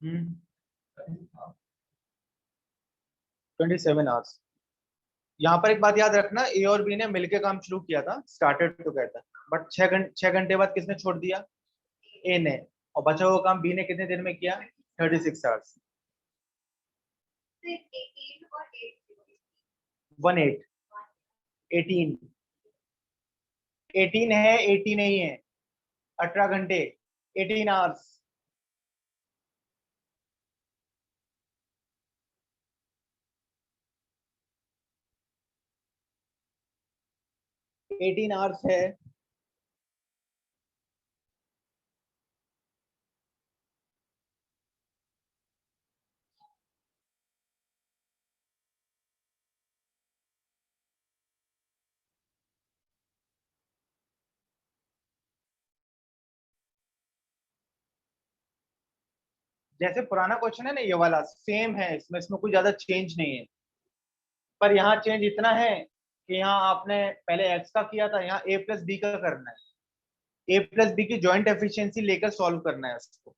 Hmm. 27 hours. यहाँ पर एक बात याद रखना, ए और B ने मिलकर काम शुरू किया था, स्टार्टेड टुगेदर, बट 6 घंटे बाद किसने छोड़ दिया, ए ने, और बचा हुआ काम बी ने कितने देर में किया, 36 आवर्स। 18 और 18 18 18 है, 80 नहीं है, 18 घंटे, 18 आवर्स। एटीन आवर्स है, जैसे पुराना क्वेश्चन है ना, ये वाला सेम है, इसमें कोई ज्यादा चेंज नहीं है, पर यहाँ चेंज इतना है कि यहाँ आपने पहले x का किया था, यहाँ a प्लस बी का करना है, a प्लस बी की जॉइंट एफिशिएंसी लेकर सॉल्व करना है उसको।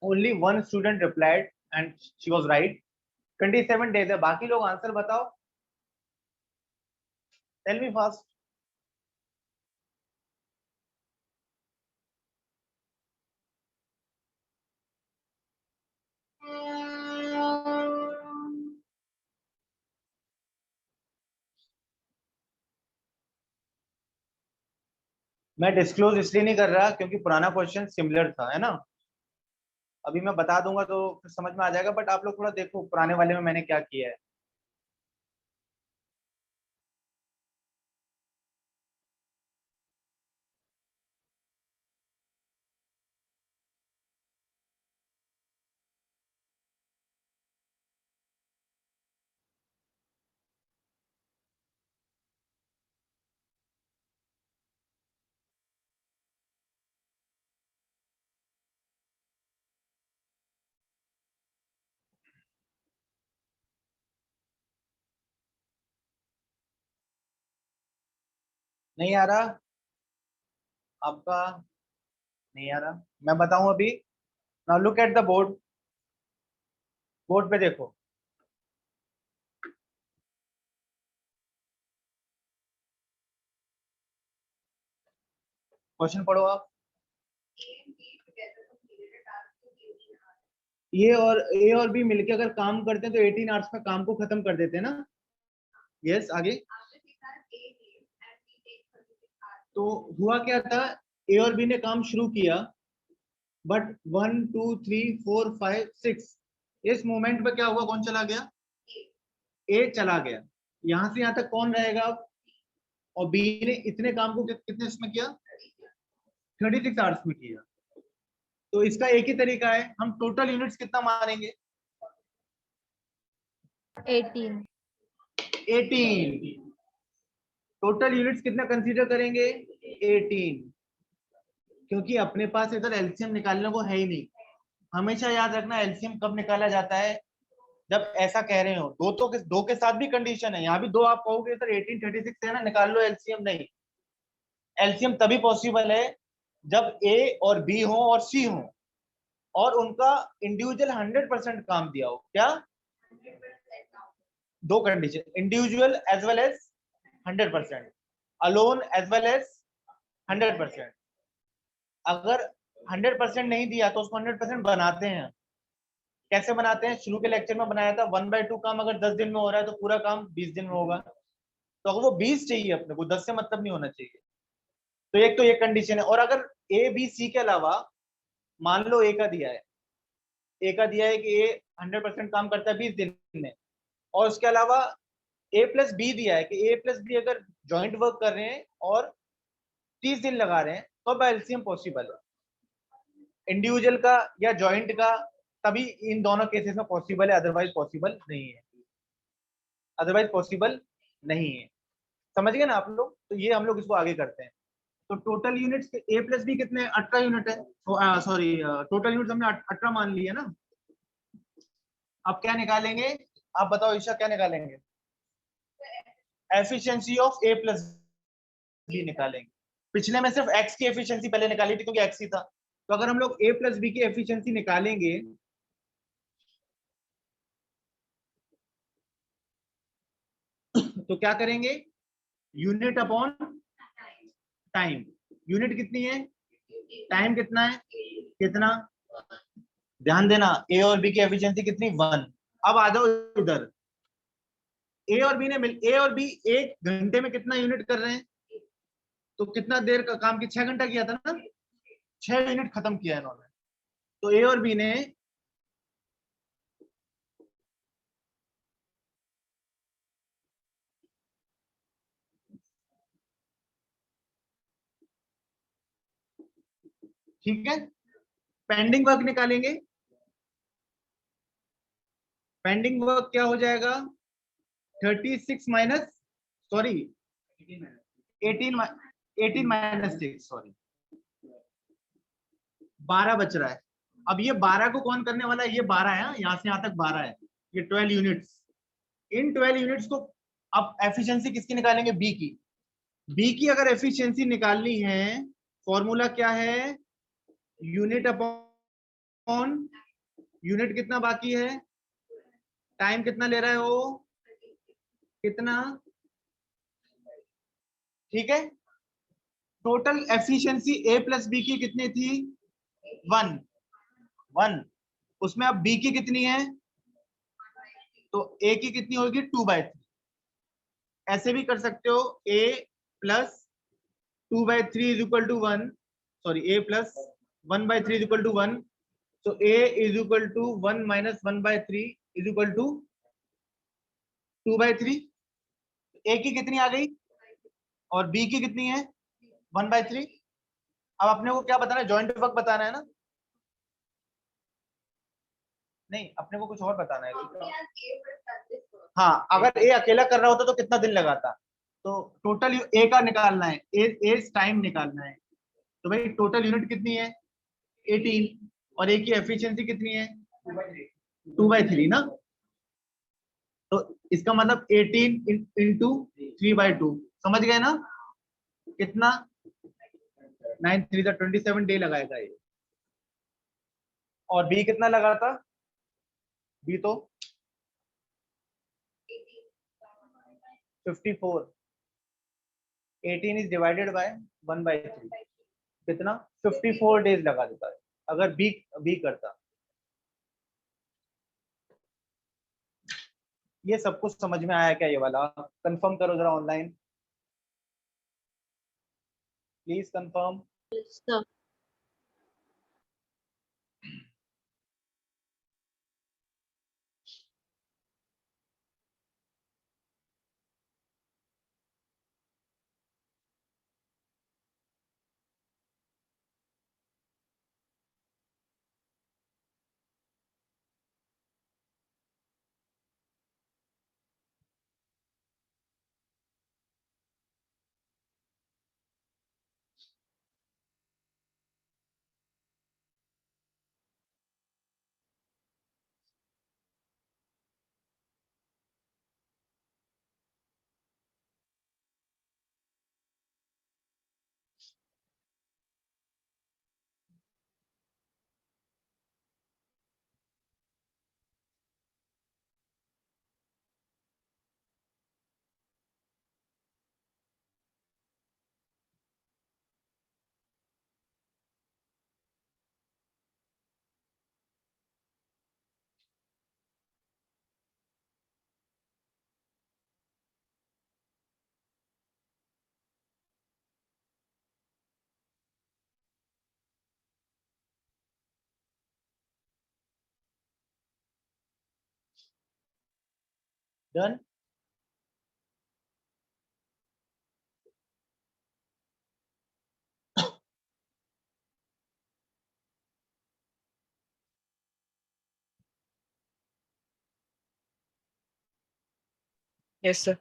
Only one student replied and she was right. 27 days है, बाकी लोग आंसर बताओ, टेल मी फास्ट। मैं डिस्क्लोज इसलिए नहीं कर रहा क्योंकि पुराना क्वेश्चन सिमिलर था, है ना। अभी मैं बता दूंगा तो फिर समझ में आ जाएगा, बट आप लोग थोड़ा देखो पुराने वाले में मैंने क्या किया है। नहीं आ रहा आपका? नहीं आ रहा, मैं बताऊं अभी। Now look at the board, board पे देखो। क्वेश्चन पढ़ो आप। ए और बी मिलके अगर काम करते हैं तो 18 आवर्स में काम को खत्म कर देते हैं ना। यस, आगे। तो हुआ क्या था, ए और बी ने काम शुरू किया, बट 1 2 3 4 5 6 इस मोमेंट पे क्या हुआ, कौन चला गया? ए चला गया। यहां से यहां तक कौन रहेगा अब? और बी ने इतने काम को कितने इसमें किया? 36 आवर्स में किया। तो इसका एक ही तरीका है, हम टोटल यूनिट्स कितना मानेंगे? 18. 18। टोटल यूनिट्स कितना कंसीडर करेंगे? 18, क्योंकि अपने पास इधर एलसीएम निकालने को है ही नहीं। हमेशा याद रखना एलसीएम कब निकाला जाता है, जब ऐसा कह रहे हो। दो के साथ भी कंडीशन है, यहाँ भी दो आप कहोगे सर 1836 है ना, निकाल लो एलसीएम। नहीं, एलसीएम तभी पॉसिबल है जब ए और बी हो और सी हो और उनका इंडिविजुअल 100% काम दिया हो। क्या? दो condition, individual as well as 100%, alone as well as 100%। अगर 100% नहीं दिया तो उसको 100% बनाते हैं। कैसे बनाते हैं? शुरू के लेक्चर में बनाया था, 1/2 काम अगर 10 दिन में हो रहा है तो पूरा काम 20 दिन में होगा। तो अगर वो 20 चाहिए अपने को, 10 से मतलब नहीं होना चाहिए। तो एक तो ये कंडीशन है। और अगर ए बी सी के अलावा मान लो ए का दिया है, ए का दिया है कि ए 100% काम करता है 20 दिन में, और उसके अलावा ए प्लस बी दिया है कि ए प्लस बी अगर ज्वाइंट वर्क कर रहे हैं और 30 दिन लगा रहे हैं तो अब एलसीएम पॉसिबल है। इंडिविजुअल का या ज्वाइंट का तभी इन दोनों केसेस में पॉसिबल है, अदरवाइज पॉसिबल नहीं है। अदरवाइज पॉसिबल नहीं है। समझ गए ना आप लोग? तो ये हम लोग इसको आगे करते हैं। तो टोटल यूनिट्स ए प्लस बी कितने? 18 यूनिट है। सॉरी, टोटल यूनिट्स हमने 18 मान लिया ना। अब क्या निकालेंगे? आप बताओ ईशा, क्या निकालेंगे? Efficiency of A plus B निकालेंगे। पिछले में सिर्फ एक्स की एफिशिएंसी पहले निकाली थी क्योंकि एक्स ही था। तो अगर हम लोग ए प्लस बी की एफिशिएंसी निकालेंगे तो क्या करेंगे, यूनिट अपॉन टाइम। यूनिट कितनी है, टाइम कितना है, कितना, ध्यान देना ए और बी की एफिशिएंसी कितनी, 1। अब आ जाओ इधर, ए और बी ने ए और बी 1 घंटे में कितना यूनिट कर रहे हैं, तो कितना देर का काम की 6 घंटा किया था ना, 6 यूनिट खत्म किया इन्होंने। तो ए और बी ने ठीक है, पेंडिंग वर्क निकालेंगे। पेंडिंग वर्क क्या हो जाएगा, 36 माइनस, सॉरी 18 माइनस 6, सॉरी 12 बच रहा है। अब ये 12 को कौन करने वाला है, ये 12 है, यहां से यहां तक 12 है, ये 12 यूनिट्स। इन 12 यूनिट्स को अब एफिशिएंसी किसकी निकालेंगे, बी की। बी की अगर एफिशिएंसी निकालनी है, फॉर्मूला क्या है, यूनिट अपॉन यूनिट, कितना बाकी है, टाइम कितना ले रहा है वो, कितना, ठीक है। टोटल एफिशिएंसी ए प्लस बी की कितनी थी, 1। उसमें अब बी की कितनी है, तो ए की कितनी होगी, 2/3। ऐसे भी कर सकते हो, A plus 2/3 is equal to 1, sorry A plus 1/3 is equal to 1। तो A is equal to 1 minus 1/3 is equal to 2/3। A की कितनी आ गई और बी की कितनी है, 1/3। अब अपने को क्या बताना है, जॉइंट वर्क बताना है ना, नहीं अपने को कुछ और बताना है। हाँ, अगर ए अकेला कर रहा होता तो कितना दिन लगाता, तो टोटल ए का निकालना है, ए टाइम निकालना है। तो भाई टोटल यूनिट कितनी है, 18, और ए की एफिशिएंसी कितनी है, 2/3 ना। तो इसका मतलब 18 इंटू 3/2, समझ गए ना, कितना, 9 3 27 डे लगाएगा ये। और बी कितना लगा था, बी तो 54, 18 इज डिवाइडेड बाय 1/3, कितना, 54 डेज लगा देता है अगर बी करता। ये सब कुछ समझ में आया क्या, ये वाला कंफर्म करो जरा online, please confirm. sir. Done. Yes, sir.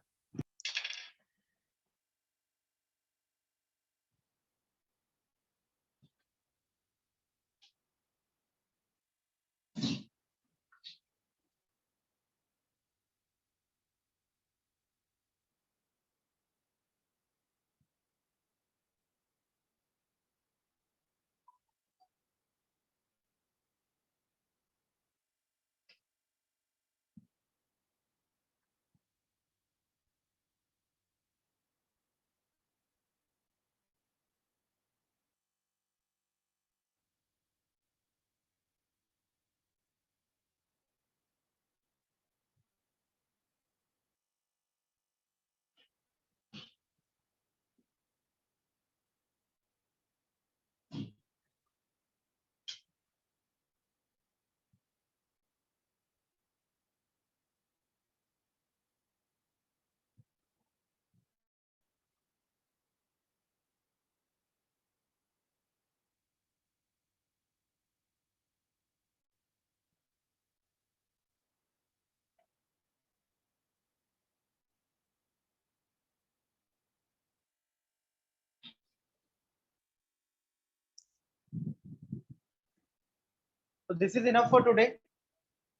तो this is enough for today.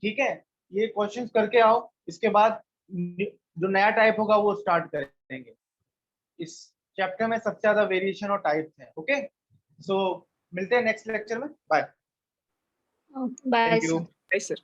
ठीक है, ये क्वेश्चंस करके आओ, इसके बाद जो नया टाइप होगा वो स्टार्ट करेंगे। इस चैप्टर में सबसे ज्यादा वेरिएशन और टाइप्स हैं। ओके, सो मिलते हैं नेक्स्ट लेक्चर में। Bye. Okay. Bye, thank you. sir. Yes, sir.